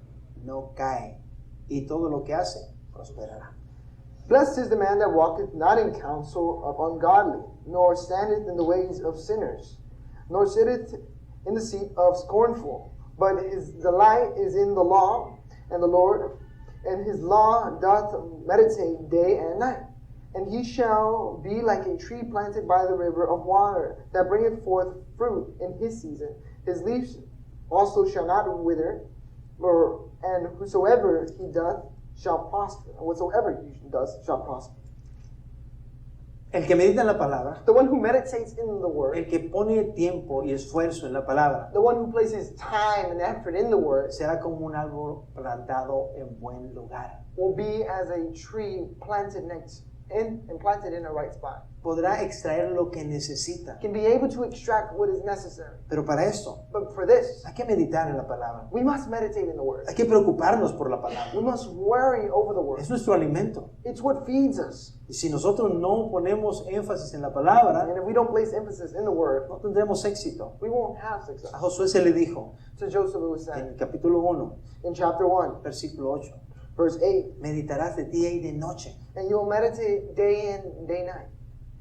no cae, y todo lo que hace prosperará. Blessed is the man that walketh not in counsel of ungodly, nor standeth in the ways of sinners, nor sitteth in the seat of scornful. But his delight is in the law, and the Lord, and his law doth meditate day and night. And he shall be like a tree planted by the river of water, that bringeth forth fruit in his season. His leaves also shall not wither, and whosoever he doth shall prosper. And whatsoever he does shall prosper. El que medita en la palabra, The one who meditates in the word, el que pone tiempo y esfuerzo en la palabra, the one who places time and effort in the word, será como un árbol plantado en buen lugar. will be as a tree planted planted in the right spot. Podrá extraer lo que necesita. Can be able to extract what is necessary. Pero para esto But for this, hay que meditar en la palabra. we must meditate in the word. Hay que preocuparnos por la palabra. We must worry over the word. Es nuestro alimento. It's what feeds us. Y si nosotros no ponemos énfasis en la palabra, And if we don't place emphasis in the word, no tendremos éxito. we won't have success. A Josué se le dijo To Joseph it was en said el capítulo 1, in chapter 1, versículo 8, verse 8, meditarás de día y de noche and you will meditate day in, day night,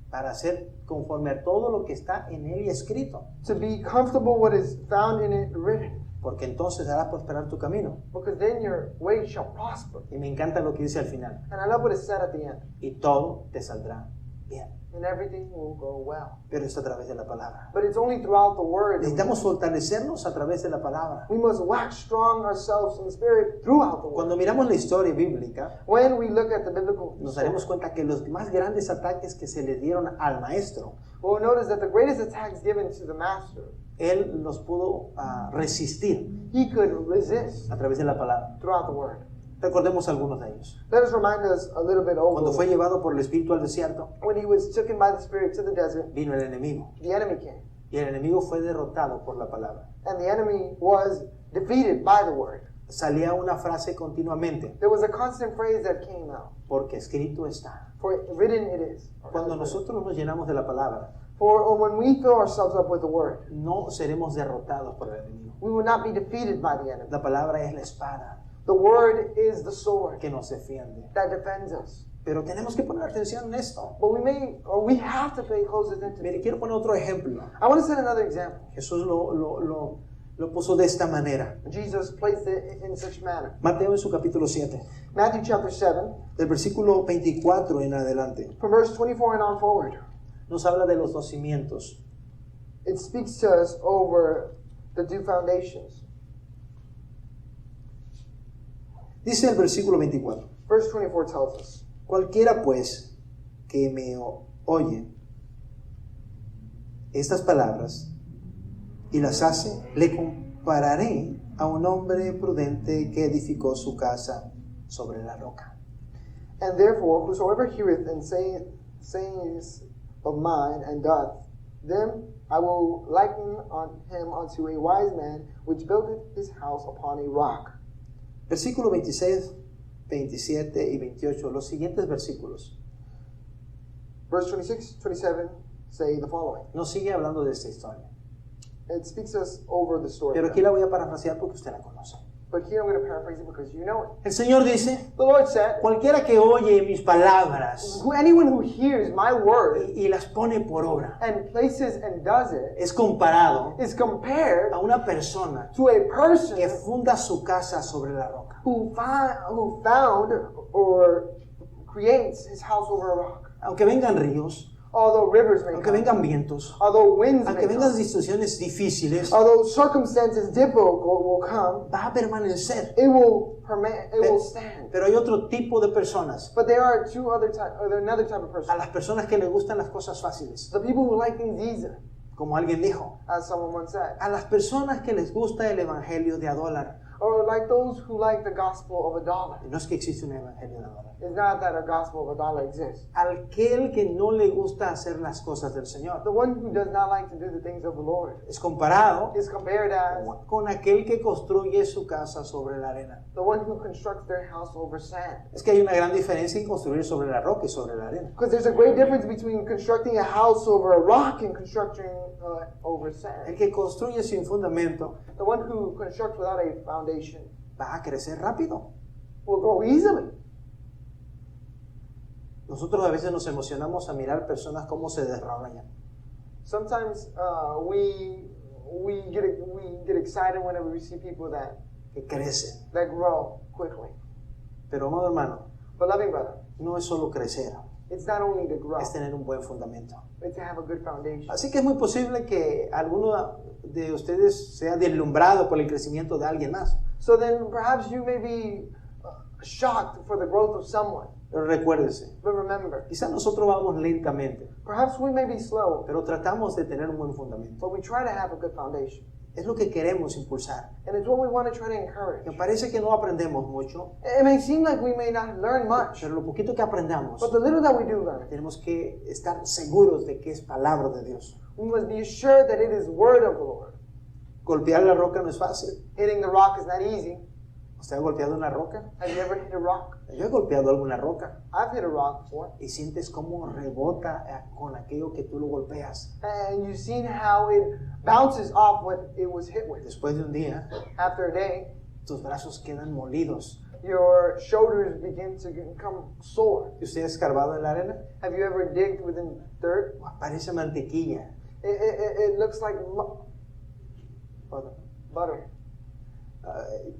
para hacer conforme a todo lo que está en él escrito. to be comfortable what is found in it written, Porque entonces hará prosperar tu camino. because then your way shall prosper. Y me encanta lo que dice al final. And I love what is said at the end, Y todo te saldrá bien. and everything will go well. Pero es a través de la palabra. But it's only throughout the word. that Necesitamos fortalecernos a través de la palabra. we must wax strong ourselves in the spirit throughout the word. Cuando miramos la historia bíblica, When we look at the biblical nos story, daremos cuenta que los más grandes ataques que se le dieron al maestro, we'll notice that the greatest attacks given to the master, él los pudo resistir he could resist a través de la palabra. throughout the word. Recordemos algunos de ellos. Let us remind us a little bit Cuando over fue llevado por el Espíritu al desierto, when he was taken by the spirit to the desert, vino el enemigo. the enemy came, Y el enemigo fue derrotado por la palabra. and the enemy was defeated by the word. Salía una frase continuamente, There was a constant phrase that came out, porque escrito está. for written it is. Cuando nosotros nos llenamos de la palabra, For when we fill ourselves up with the word, no seremos derrotados por el enemigo. we will not be defeated by the enemy. La palabra es la espada The word is the sword que nos defiende. that defends us. Pero tenemos que poner atención en esto. But we have to pay close attention to Mire, it. quiero poner otro ejemplo. I want to set another example. Jesús lo puso de esta manera. Jesus placed it in such manner. Mateo en su capítulo 7, Matthew chapter 7, del versículo 24 en adelante, from verse 24 and on forward. nos habla de los dos cimientos. It speaks to us over the two foundations. Dice el versículo 24. Verse 24 tells us, Cualquiera pues que me oye estas palabras y las hace, le compararé a un hombre prudente que edificó su casa sobre la roca. And therefore, whosoever heareth and sayings of mine and doth them, I will liken on him unto a wise man which buildeth his house upon a rock. Versículo 26 27 y 28, los siguientes versículos. Verse 26, 27 say the following. Nos sigue hablando de esta historia. It speaks us over the story. Pero aquí la voy a parafrasear porque usted la conoce. But here I'm going to paraphrase it because you know it. El Señor dice, The Lord said, cualquiera que oye mis palabras anyone who hears my word y las pone por obra and places and does it es comparado is compared a una persona to a person que funda su casa sobre la roca. who found or creates his house over a rock. Aunque vengan ríos, Although rivers may aunque come, vengan vientos, although winds aunque may vengan come, situaciones difíciles, although circumstances difficult will come, va a permanecer. it will stand. Pero hay otro tipo de personas, But there are another type of a person. las personas que les gustan las cosas fáciles, The people who like things easy, como alguien dijo, as someone once said. a las personas que les gusta el evangelio de a dólar. Or like those who like the gospel of a dollar. No es que existe un evangelio de a dólar. It's not that a gospel of a dollar exists. Aquel que no le gusta hacer las cosas del Señor The one who does not like to do the things of the Lord es comparado is compared as con aquel que construye su casa sobre la arena. the one who constructs their house over sand. Es que hay una gran diferencia en construir sobre la roca y sobre la arena. Because there's a great difference between constructing a house over a rock and constructing over El sand. que construye sin fundamento The one who constructs without a foundation va a crecer rápido. will grow easily. Nosotros a veces nos emocionamos a mirar personas cómo se desarrollan. Sometimes we get excited whenever we see people Que crecen. that grow quickly. Pero, amado hermano, But loving brother, no es solo crecer, it's not only to grow, es tener un buen fundamento. it's to have a good foundation. Así que es muy posible que alguno de ustedes sea deslumbrado por el crecimiento de alguien más. So then perhaps you may be shocked for the growth of someone. Pero recuérdese, But remember, quizás nosotros vamos lentamente, perhaps we may be slow, pero tratamos de tener un buen fundamento. but we try to have a good foundation. Es lo que queremos impulsar. And it's what we want to try to encourage. Me parece que no aprendemos mucho, It may seem like we may not learn much, pero lo poquito que aprendamos, but the little that we do learn, tenemos que estar seguros de que es palabra de Dios. we must be assured that it is word of the Lord. Golpear la roca no es fácil. Hitting the rock is not easy. ¿Usted ha golpeado una roca? Have you ever hit a rock? Yo he golpeado alguna roca I've hit a rock before. y sientes cómo rebota con aquello que tú lo golpeas. And you've seen how it bounces off what it was hit with. Después de un día, After a day, tus brazos quedan molidos. your shoulders begin to become sore. ¿Y usted ha escarbado en la arena? Have you ever digged within dirt? Parece mantequilla. It looks like butter.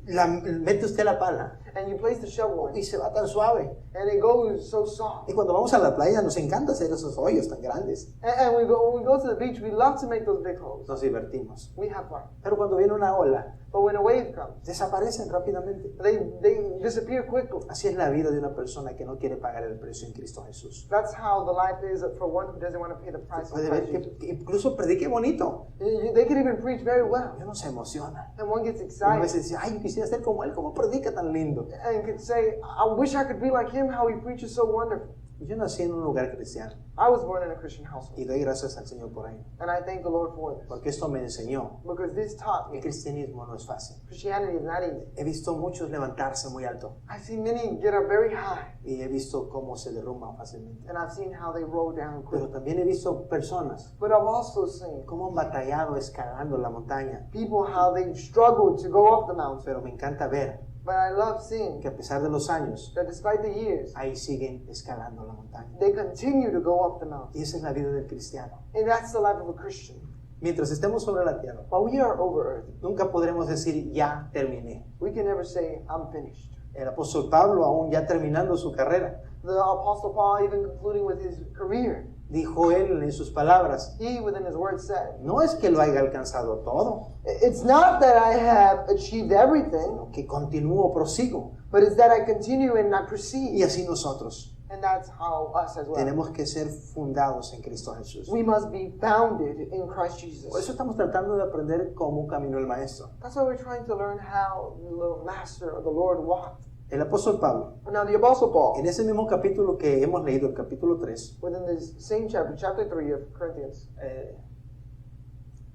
Mete usted la pala And you place the shovel in, y se va tan suave. and it goes so soft. Y cuando vamos a la playa nos encanta hacer esos hoyos tan grandes. And when we go to the beach, we love to make those big holes. Nos divertimos. We have fun. Pero cuando viene una ola, But when a wave comes, desaparecen rápidamente. they disappear quickly. Así es la vida de una persona que no quiere pagar el precio en Cristo Jesús. That's how the life is for one who doesn't want to pay the price of Puede ver Christ. que incluso predique bonito. They can even preach very well. Uno se emociona. And one gets Y a excited veces dice, ay, yo quisiera ser como él, cómo predica tan lindo. and can say, I wish I could be like him, how he preaches so wonderful. Yo nací en un lugar cristiano I was born in a Christian household, y doy gracias al Señor por ello. and I thank the Lord for this. Porque esto me enseñó Because this taught que me el cristianismo no es fácil. Christianity is not easy. He visto muchos levantarse muy alto I've seen many get up very high, y he visto cómo se derrumban fácilmente. and I've seen how they roll down Pero quickly. también he visto personas But I've also seen cómo han batallado escalando la montaña. people how they struggled to go up the mountain. Pero me encanta ver But I love seeing que a pesar de los años, that despite the years, ahí siguen escalando la montaña. they continue to go up the mountain. Y esa es la vida del cristiano. And that's the life of a Christian. Mientras estemos sobre la tierra, While we are over earth, nunca podremos decir, ya terminé. we can never say, I'm finished. El apóstol Pablo, aún ya terminando su carrera, The Apostle Paul, even concluding with his career, dijo él en sus palabras, he within his words said, no es que lo haya alcanzado todo, it's not that I have achieved everything, sino que continúo, prosigo. but it's that I continue and I Y proceed. así nosotros And that's how us as well. tenemos que ser fundados en Cristo Jesús. We must be founded in Christ Por Jesus. eso estamos tratando de aprender cómo caminó el Maestro. That's why we're trying to learn how the Master or the Lord walked. El apóstol Pablo, Now the Apostle Paul, en ese mismo capítulo que hemos leído, el capítulo 3, within this same chapter, chapter 3 of Corinthians,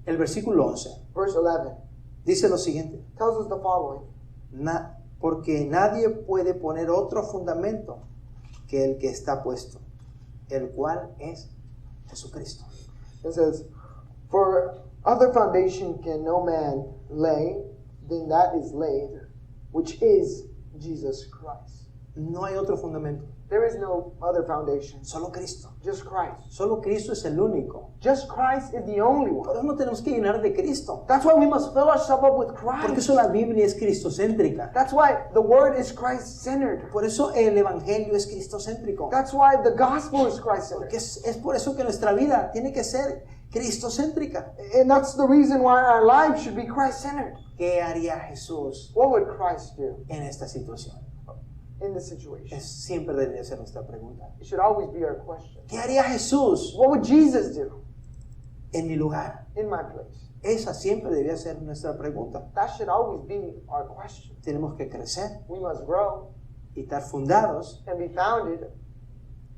el versículo 11, verse 11, dice lo siguiente, tells us the following. porque nadie puede poner otro fundamento que el que está puesto, el cual es Jesucristo. It says, "For other foundation can no man lay than that is laid, which is Jesus Christ." No hay otro fundamento, There is no other foundation, solo Cristo. just Christ. Solo Cristo es el único. Just Christ is the only Por one. eso no tenemos que llenar de Cristo, That's why we must fill ourselves up with porque Christ. eso la Biblia es cristocéntrica. That's why the word is Christ-centered. Por eso el Evangelio es cristocéntrico. That's why the gospel is Christ-centered. Porque es por eso que nuestra vida tiene que ser cristocéntrica. And that's the reason why our lives should be Christ-centered. ¿Qué haría Jesús What would Christ do en esta situación? in this situation? Siempre debería ser nuestra pregunta. It should always be our question. ¿Qué haría Jesús What would Jesus do en mi lugar? in my place? Esa siempre debería ser nuestra pregunta. That should always be our question. Tenemos que crecer We must grow y estar fundados and be founded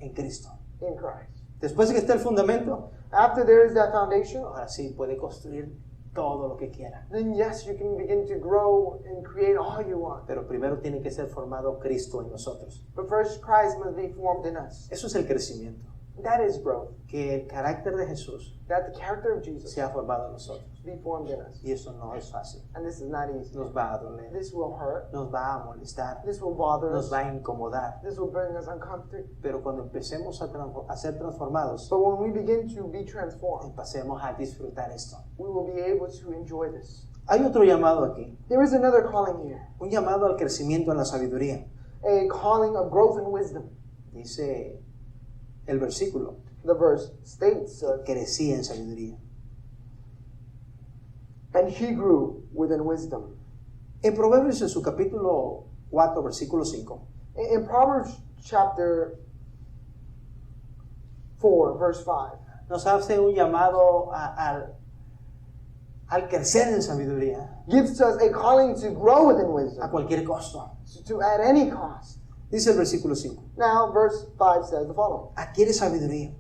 en Cristo. in Christ. Después de que esté el fundamento, After there is that foundation, ahora sí puede construir todo lo que quiera. then yes, you can begin to grow and create all you want. Pero primero tiene que ser formado Cristo en nosotros. But first, Christ must be formed in us. Eso es el crecimiento. That is growth. Que el carácter de Jesús That the character of Jesus sea formado en nosotros. be formed in us. Y eso no es fácil. And this is not easy. Nos va a doler, This will hurt. nos va a molestar, This will bother nos us. va a incomodar. This will bring us uncomfort. Pero cuando empecemos a ser transformados, But when we begin to be transformed, empecemos a disfrutar esto. we will be able to enjoy this. Hay otro llamado aquí, There is another calling here. un llamado al crecimiento en la sabiduría. A calling of growth and wisdom. Dice el versículo, The verse states, crecía en sabiduría. and he grew within wisdom. En Proverbios, en su capítulo 4, versículo 5, In Proverbs chapter 4, verse 5, nos hace un llamado al crecer en sabiduría gives us a calling to grow within a wisdom, cualquier costo. to at any cost. Dice el versículo 5, Now, verse 5 says the following. adquiere sabiduría,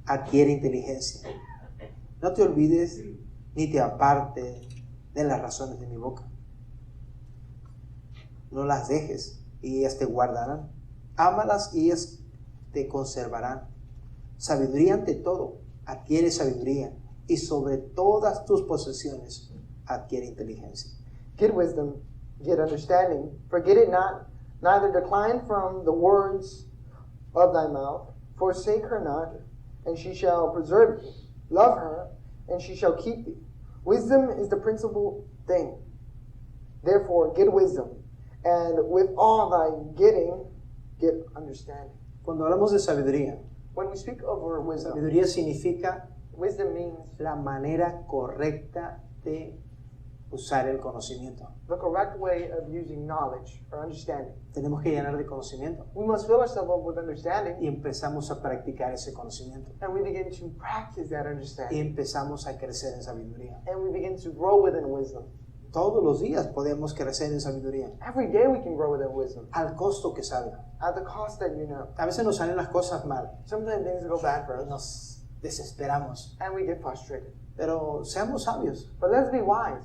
adquiere inteligencia. No te olvides ni te aparte de las razones de mi boca. No las dejes y ellas te guardarán. Ámalas y ellas te conservarán. Sabiduría ante todo, adquiere sabiduría. Y sobre todas tus posesiones, adquiere inteligencia. Get wisdom, get understanding. Forget it not, neither decline from the words of thy mouth. Forsake her not, and she shall preserve thee. Love her, and she shall keep thee. Wisdom is the principal thing. Therefore, get wisdom, and with all thy getting, get understanding. Cuando hablamos de sabiduría, When we speak of our wisdom, sabiduría significa wisdom means la manera correcta de usar el conocimiento. the correct way of using knowledge or understanding. Tenemos que llenar de conocimiento We must fill ourselves up with understanding, y empezamos a practicar ese conocimiento. and we begin to practice that Y understanding. empezamos a crecer en sabiduría. And we begin to grow within wisdom. Todos los días podemos crecer en sabiduría, Every day we can grow within wisdom, al costo que salga. at the cost that you know. A veces nos salen las cosas mal, Sometimes things go bad for us, nos desesperamos, and we get frustrated. pero seamos sabios. But let's be wise.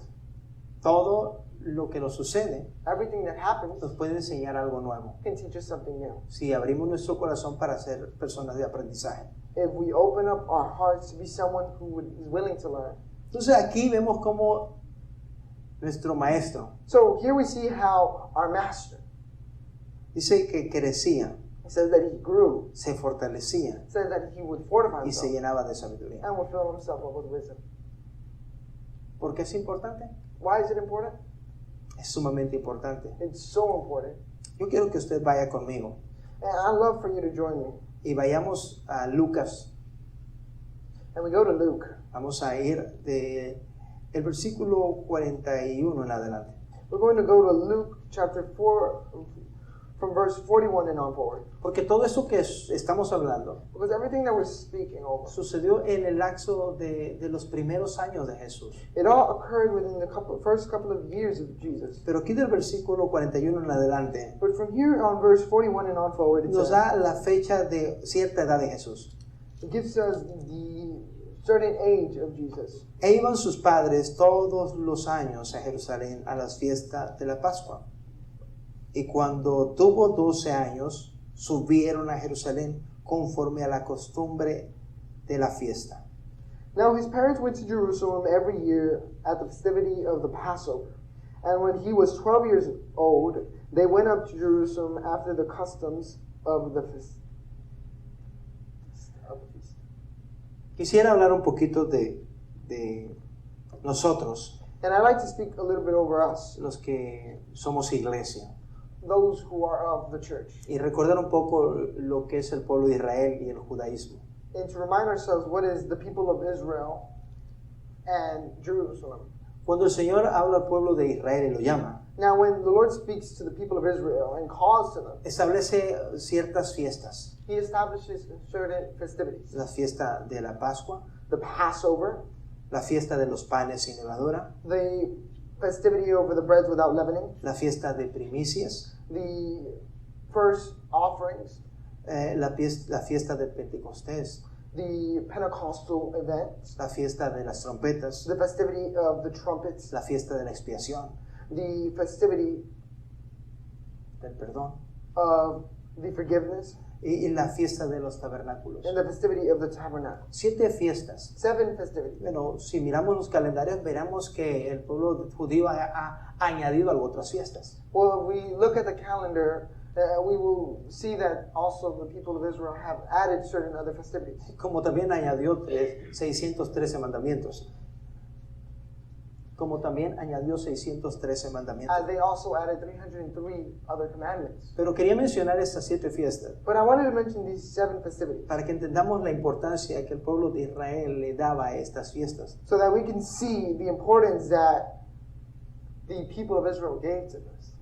Todo lo que nos sucede Everything that happens nos puede enseñar algo nuevo. can teach us something new. Si abrimos nuestro corazón para ser personas de aprendizaje. If we open up our hearts to be someone who is willing to learn. Entonces aquí vemos cómo nuestro maestro So here we see how our master, dice que crecía, he says that he grew, se fortalecía says that he would fortify y se himself llenaba de sabiduría. and would fill himself up with wisdom. ¿Por qué es importante? Why is it important? Es sumamente importante. It's so important. Yo quiero que usted vaya conmigo And I'd love for you to join me. y vayamos a Lucas. And we go to Luke. Vamos a ir de el versículo 41 en adelante. We're going to go to Luke chapter 4, from verse 41 and on forward. Porque todo eso que estamos hablando Because everything that we're speaking over, sucedió en el lapso de los primeros años de Jesús. it all occurred within the first couple of years of Jesus. Pero aquí del versículo 41 en adelante But from here on verse 41 and on forward, it nos says, da la fecha de cierta edad de Jesús. it gives us the certain age of Jesus. E iban sus padres todos los años a Jerusalén a las fiestas de la Pascua. Y cuando tuvo 12 años, subieron a Jerusalén conforme a la costumbre de la fiesta. Now his parents went to Jerusalem every year at the festivity of the Passover. And when he was 12 years old, they went up to Jerusalem after the customs of the feast. Quisiera hablar un poquito de nosotros, And I'd like to speak a little bit over us, los que somos iglesia, those who are of the church, y recordar un poco lo que es el pueblo de Israel y el judaísmo. and to remind ourselves what is the people of Israel and Jerusalem. Cuando el Señor habla al pueblo de Israel y lo llama, Now, when the Lord speaks to the people of Israel and calls to them, establece ciertas fiestas. he establishes certain festivities. La fiesta de la Pascua, The Passover, la fiesta de los panes sin levadura, the festivity over the breads without leavening, la fiesta de primicias, the first offerings, la fiesta de Pentecostés, the Pentecostal events, la fiesta de las trompetas, the festivity of the trumpets, la fiesta de la expiación, the festivity del perdón, of the forgiveness, y la fiesta de los tabernáculos. and the festivity of the tabernacle. 7 fiestas. 7 festivities. Bueno, si miramos los calendarios, veremos que el pueblo judío ha añadido algo otras fiestas. Well, if we look at the calendar, we will see that also the people of Israel have added certain other festivities. Como también añadió 613 mandamientos. Como también añadió 613 mandamientos. As they also added 303 other commandments. Pero quería mencionar estas 7 fiestas But I wanted to mention these 7 festivities para que entendamos la importancia que el pueblo de Israel le daba a estas fiestas. so that we can see the importance that the people of Israel gave to this.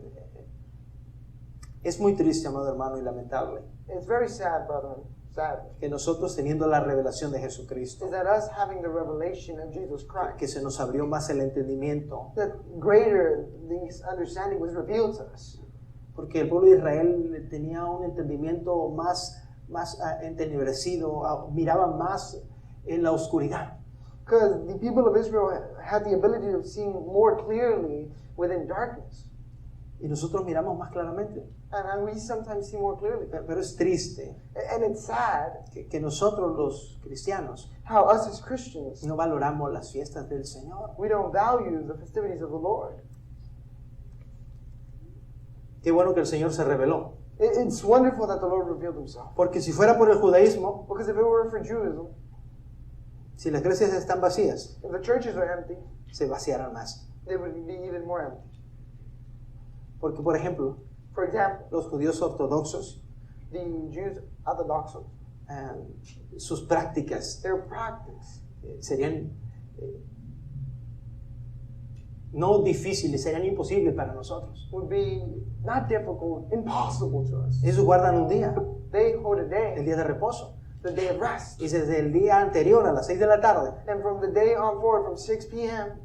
Es muy triste, amado hermano, y lamentable It's very sad, brethren, sad, que nosotros teniendo la revelación de Jesucristo, is that us having the revelation of Jesus Christ, que se nos abrió más el entendimiento, that greater this understanding was revealed to us. porque el pueblo de Israel tenía un entendimiento más entenebrecido, miraba más en la oscuridad. Because the people of Israel had the ability of seeing more clearly within darkness. Y nosotros miramos más claramente. And we sometimes see more clearly. Pero es triste And it's sad que nosotros los cristianos how us as Christians, no valoramos las fiestas del Señor. we don't value the festivities of the Lord. Qué bueno que el Señor se reveló. It's wonderful that the Lord revealed himself. Porque si fuera por el judaísmo, Because if it were for Judaism, si las iglesias están vacías, if the churches are empty, se vaciarán más. they would be even more empty. Porque, por ejemplo, For example, los judíos ortodoxos, the Jews orthodox, sus prácticas their practice serían no difíciles, serían imposibles para nosotros. would be not difficult, impossible to us. Ellos guardan un día, They hold a el day, día de reposo. the day of rest. Y desde el día anterior, a las 6 de la tarde, And from the day on forward, from 6 p.m.,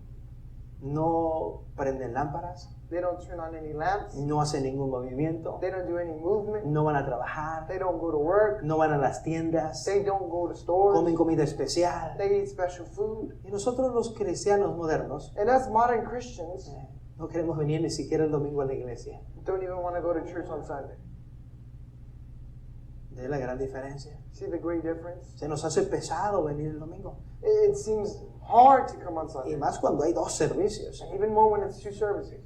no prenden lámparas, they don't turn on any lamps. no hacen ningún movimiento, They don't do any movement. no van a trabajar, They don't go to work. no van a las tiendas, They don't go to stores. comen comida especial. They eat special food. Y nosotros los cristianos modernos And us modern Christians no queremos venir ni siquiera el domingo a la iglesia. don't even want to go to church on Sunday. ¿De la gran diferencia? See the great difference? Se nos hace pesado venir el domingo. It seems hard to come on Y Sunday. más cuando hay 2 servicios. And even more when it's 2 services.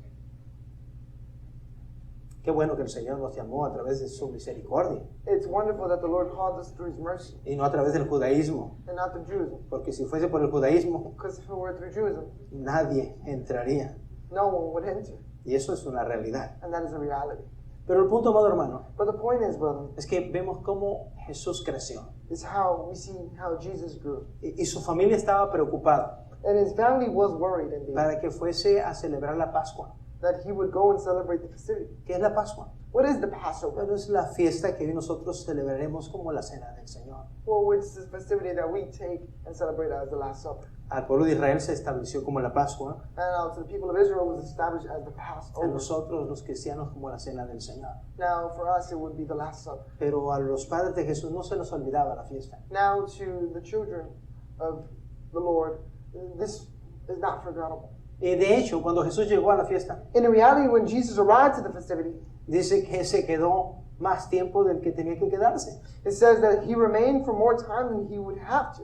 Qué bueno que el Señor nos llamó a través de su misericordia It's wonderful that the Lord called us through His mercy y no a través del judaísmo. and not through Judaism. Porque si fuese por el judaísmo, Because if it were through Judaism, nadie entraría. no one would enter. Y eso es una realidad. And that is a reality. Pero el punto, amado hermano, But the point is, brother, es que vemos cómo Jesús creció. is how we see how Jesus grew. Y su familia estaba preocupada And His family was worried indeed para que fuese a celebrar la Pascua. that He would go and celebrate the festivity. ¿Qué es la Pascua? What is the Passover? Bueno, es la fiesta que hoy nosotros celebraremos como la Cena del Señor. Well, it's the festivity that we take and celebrate as the Last Supper. Al pueblo de Israel se estableció como la Pascua, And now to the people of Israel was established as the a Passover. nosotros los cristianos como la Cena del Señor. Now for us it would be the Last Supper. Pero a los padres de Jesús no se nos olvidaba la fiesta. Now to the children of the Lord, this is not forgettable. Y de hecho, cuando Jesús llegó a la fiesta, In reality, when Jesus arrived to the festivity, dice que se quedó más tiempo del que tenía que quedarse. it says that he remained for more time than he would have to.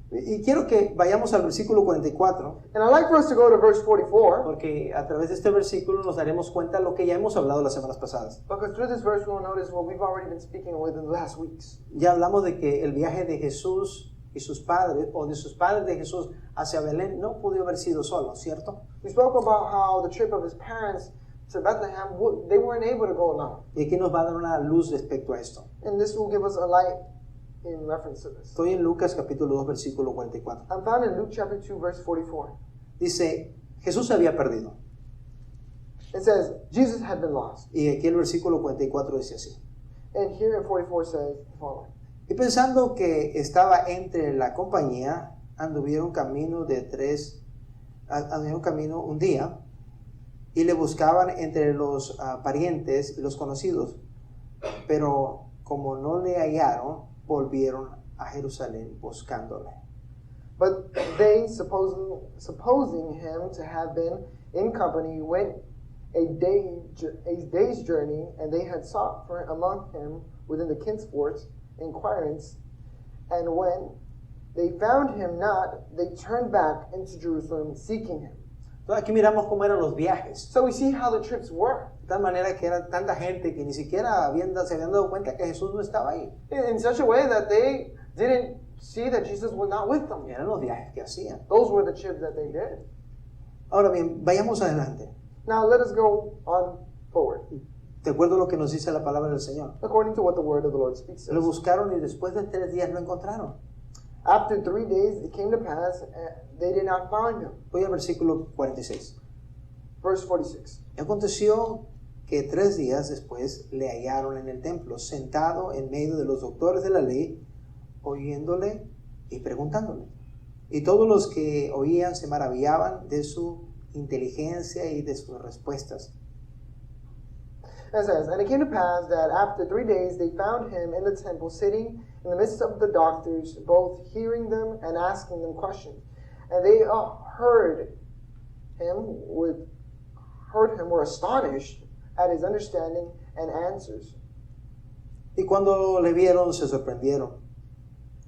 Y quiero que vayamos al versículo 44, And I'd like for us to go to verse 44, porque a través de este versículo nos daremos cuenta de lo que ya hemos hablado las semanas pasadas. because through this verse we'll notice what we've already been speaking within the last weeks. Ya hablamos de que el viaje de Jesús y sus padres, o de sus padres de Jesús hacia Belén, no pudo haber sido solo, ¿cierto? We spoke about how the trip of his parents to Bethlehem, they weren't able to go alone. Y aquí nos va a dar una luz respecto a esto. And this will give us a light in reference to this. Estoy en Lucas capítulo 2, versículo 44. I'm found in Luke chapter 2, verse 44. Dice, Jesús se había perdido. It says, Jesus had been lost. Y aquí el versículo 44 dice así. And here in 44 says the following. Y pensando que estaba entre la compañía, anduvieron camino un día y le buscaban entre los parientes y los conocidos. Pero como no le hallaron, volvieron a Jerusalén buscándole. But they, supposing him to have been in company, went a day's journey, and they had sought for among him within the kinsfolks, inquirance, and when they found him not, they turned back into Jerusalem, seeking him. Entonces aquí miramos cómo eran los viajes. So we see how the trips were. De tal manera que era tanta gente que ni siquiera se habían dado cuenta que Jesús no estaba ahí. In such a way that they didn't see that Jesus was not with them. Y eran los viajes que hacían. Those were the trips that they did. Ahora bien, vayamos adelante. Now let us go on forward, De acuerdo a lo que nos dice la palabra del Señor. according to what the word of the Lord speaks. Lo buscaron y después de 3 días lo encontraron. After 3 days it came to pass, they did not find him. Voy al versículo 46. Verse 46. Y aconteció que 3 días después le hallaron en el templo, sentado en medio de los doctores de la ley, oyéndole y preguntándole. Y todos los que oían se maravillaban de su inteligencia y de sus respuestas. It says, and it came to pass that after 3 days they found him in the temple, sitting in the midst of the doctors, both hearing them and asking them questions. And they heard him, were astonished at his understanding and answers. Y cuando le vieron se sorprendieron.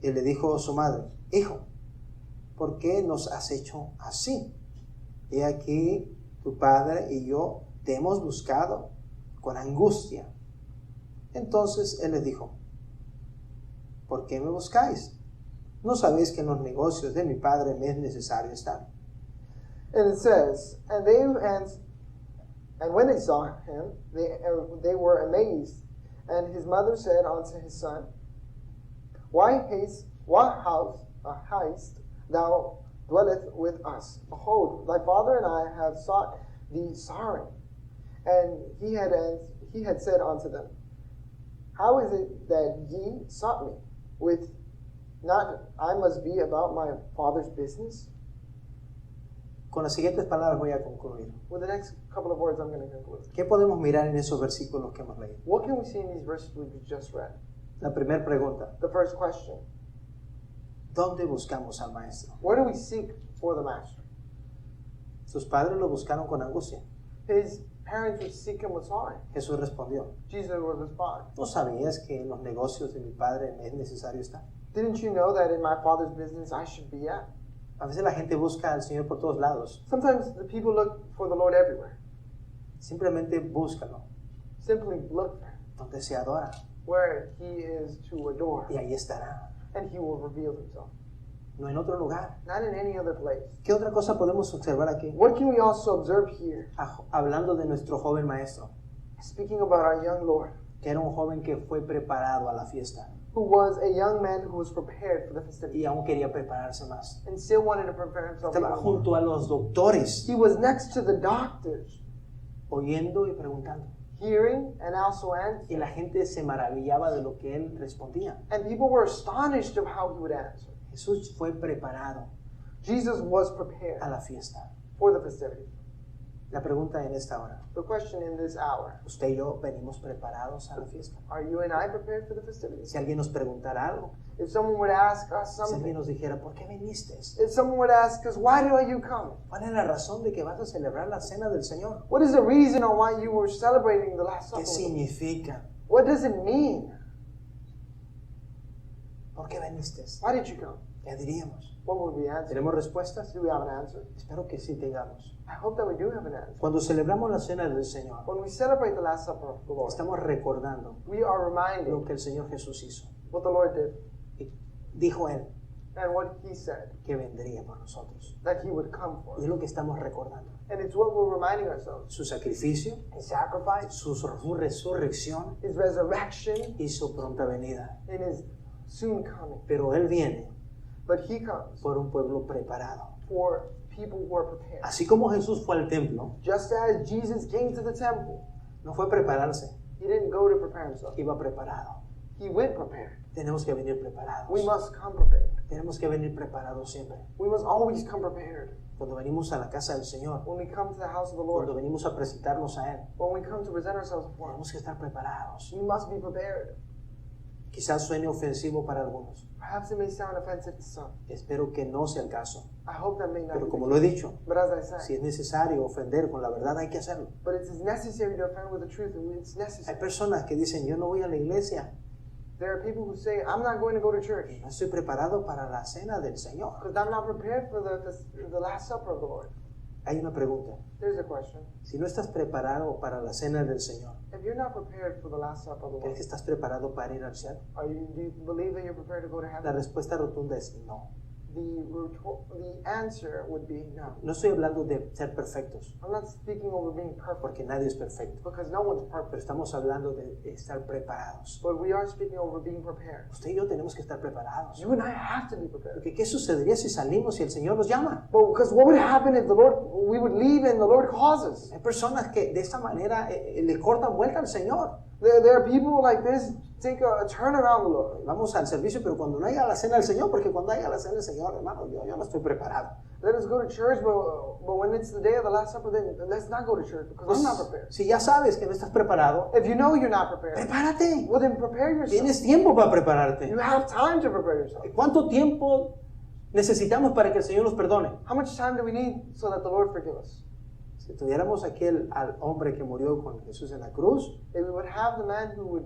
Y le dijo a su madre, hijo, ¿por qué nos has hecho así? He aquí tu padre y yo te hemos buscado con angustia. Entonces él les dijo, ¿por qué me buscáis? ¿No sabéis que en los negocios de mi padre me es necesario estar? And it says, and when they saw him, they were amazed. And his mother said unto his son, Why hast thou dwelleth with us? Behold, thy father and I have sought thee sorry. And he had said unto them, How is it that ye sought me? With not I must be about my father's business? Con las siguientes palabras voy a concluir. With the next couple of words I'm going to conclude. ¿Qué podemos mirar en esos versículos que hemos leído? What can we see in these verses we just read? La primera pregunta, The first question, ¿dónde buscamos al maestro? where do we seek for the master? Sus padres lo buscaron con angustia. His parents would seek him with sorry. Jesús respondió, Jesus would respond, ¿no sabías que en los negocios de mi padre me es necesario estar? Didn't you know that in my father's business I should be at? A veces la gente busca al Señor por todos lados. Sometimes the people look for the Lord everywhere. Simplemente búscalo, Simply look donde se adora, where he is to adore, y ahí estará, and he will reveal himself. no en otro lugar. Not in any other place. ¿Qué otra cosa podemos observar aquí? What can we also observe here? Hablando de nuestro joven maestro, Speaking about our young Lord, que era un joven que fue preparado a la fiesta who was a young man who was prepared for the festivity y aún quería prepararse más. and still wanted to prepare himself Estaba more. junto a los doctores, He was next to the doctors, oyendo y preguntando. hearing and also Y answering. la gente se maravillaba de lo que él respondía. And people were astonished of how he would answer. Jesús fue preparado Jesus was a prepared la fiesta. for the festivity. La pregunta en esta hora, The question in this hour, ¿usted y yo venimos preparados a la fiesta? are you and I prepared for the festivities? Si alguien nos preguntara algo, If someone would ask us si alguien something, nos dijera, ¿por qué viniste? if someone would ask us, why do you come? ¿Cuál es la razón de que vas a celebrar la cena del Señor? What is the reason on why you were celebrating the Last ¿Qué Supper? significa? What does it mean? ¿Por qué viniste? Why did you come? ¿Qué diríamos? What would we answer? ¿Tenemos respuestas? Do we have an answer? Espero que sí tengamos. I hope that we do have an answer. Cuando celebramos la cena del Señor, When we celebrate the Last Supper of the Lord, estamos recordando we are lo reminding que el Señor Jesús hizo. what the Lord did Y dijo Él and what He said, que vendría por nosotros. that He would come for Y us. es lo que estamos recordando. And it's what we're reminding ourselves. Su sacrificio, His sacrifice, su resurrección His resurrection, y su pronta venida. and His soon coming. Pero Él viene But He comes por un pueblo preparado. for people who are prepared. Así como Jesús fue al templo, Just as Jesus came to the temple, no fue prepararse, He didn't go to prepare Himself. iba preparado. He went prepared. Tenemos que venir preparados. We must come prepared. Tenemos que venir preparados siempre. We must always come prepared. Cuando venimos a la casa del Señor, When we come to the house of the cuando Lord, venimos a presentarnos a Él, when we come to present ourselves before Him, tenemos que estar preparados. we must be prepared. Quizás suene ofensivo para algunos. Perhaps it may sound offensive to some. Espero que no sea el caso. I hope that may not Pero be como the lo he case. dicho, But as I si say, es necesario ofender con la verdad, hay que hacerlo. but it is necessary to offend with the truth, and it's Hay necessary. personas que dicen, yo no voy a la iglesia There are people who say, I'm not going to go to church y no estoy preparado para la cena del Señor. because I'm not prepared for the Last Supper of the Lord. Hay una pregunta. There's a question. Si no estás preparado para la cena del Señor, If you're not prepared for the Last Supper of the ¿crees Lord, que estás preparado para ir al cielo? do you believe that you're prepared to go to La heaven? respuesta rotunda es no. The answer would be no. No estoy hablando de ser perfectos, I'm not speaking over being perfect porque nadie es perfecto. because no one's Pero perfect, estamos hablando de estar preparados. but we are speaking over being prepared. Usted y yo tenemos que estar preparados. You and I have to be prepared. Porque ¿qué sucedería si salimos y el Señor nos llama? But because what would happen if we would leave and the Lord calls us? Hay personas que de esta manera le cortan vuelta al Señor. There are people like this take a turn around the Lord. Vamos al servicio, pero cuando no haya la cena del Señor, porque cuando haya la cena del Señor, hermano, yo no estoy preparado. Let us go to church, but when it's the day of the Last Supper, then let's not go to church because I'm not prepared. Si ya sabes que no estás preparado, If you know you're not prepared, prepárate. well then prepare yourself. Tienes tiempo para prepararte. You have time to prepare yourself. ¿Cuánto tiempo necesitamos para que el Señor nos perdone? How much time do we need so that the Lord forgive us? Si tuviéramos aquí al hombre que murió con Jesús en la cruz, If we would have the man who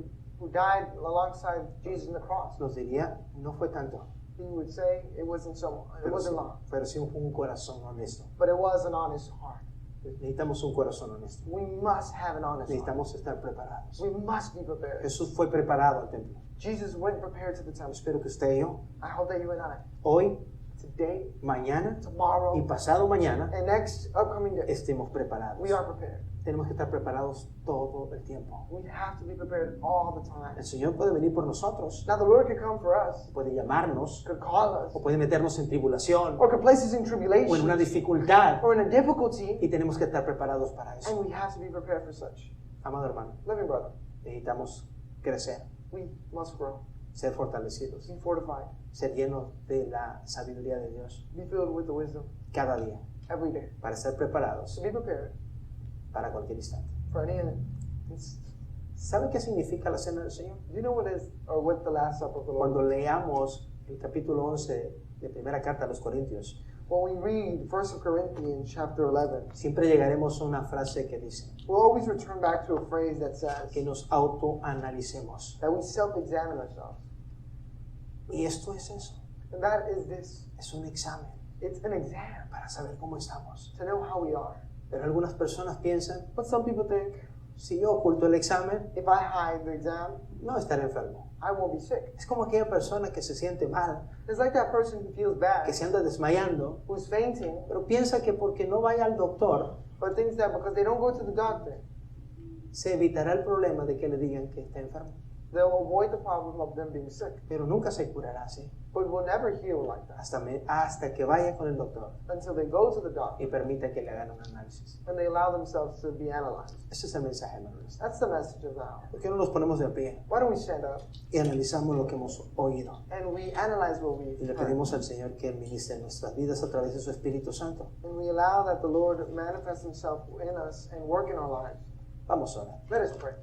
died alongside Jesus on the cross, nos diría, no fue tanto, he would say it wasn't long, pero sí fue un corazón honesto. but it was an honest heart. Necesitamos un corazón honesto. We must have an honest heart. Necesitamos estar preparados. We must be prepared. Jesús fue preparado al templo. Jesus went prepared to the temple. Espero que usted y yo, I hope that you and I, hoy, today, mañana tomorrow, y pasado mañana, and next upcoming day, estemos preparados. we are prepared. Tenemos que estar preparados todo el tiempo. We have to be prepared all the time. El Señor puede venir por nosotros, Now the Lord could come for us, puede llamarnos, could call us, o puede meternos en tribulación or could place us in o en tribulation, una dificultad, or in a difficulty, y tenemos que estar preparados para eso. and we have to be prepared for such. Amado hermano, Living brother, necesitamos crecer, we must grow, ser fortalecidos, be fortified, ser llenos de la sabiduría de Dios be filled with the wisdom cada día every day. para ser preparados So be prepared para cualquier instante. for any. ¿Sabe qué significa la cena del Señor? Do you know what is or what the Last Supper of the Lord? Cuando leamos el capítulo 11 de primera carta a los Corintios, When we read 1 Corinthians chapter 11, siempre llegaremos a una frase que dice we'll always return back to a phrase that says que nos autoanalicemos. that we self-examine ourselves. Y esto es eso, And that is this. es un examen It's an exam para saber cómo estamos. to know how we are. Pero algunas personas piensan, But some people think, si yo oculto el examen, if I hide the exam, no estaré enfermo. I won't be sick. Es como aquella persona que se siente mal, It's like that person who feels bad, que se anda desmayando, who's fainting, pero piensa que porque no vaya al doctor, but thinks that because they don't go to the doctor, se evitará el problema de que le digan que está enfermo. They'll avoid the problem of them being sick, pero nunca se curará así but will never heal like that hasta que vaya con el doctor until they go to the doctor y permita que le hagan un análisis. and they allow themselves to be analyzed. Ese es el mensaje, hermanos. That's the message of the hour. ¿Por qué no nos ponemos de pie Why don't we stand up y analizamos lo que hemos oído? and we analyze what we Y le heard, pedimos al Señor que Él ministre en nuestras vidas a través de su Espíritu Santo. and we allow that the Lord manifest Himself in us and work in our lives. Vamos a orar. Let us pray.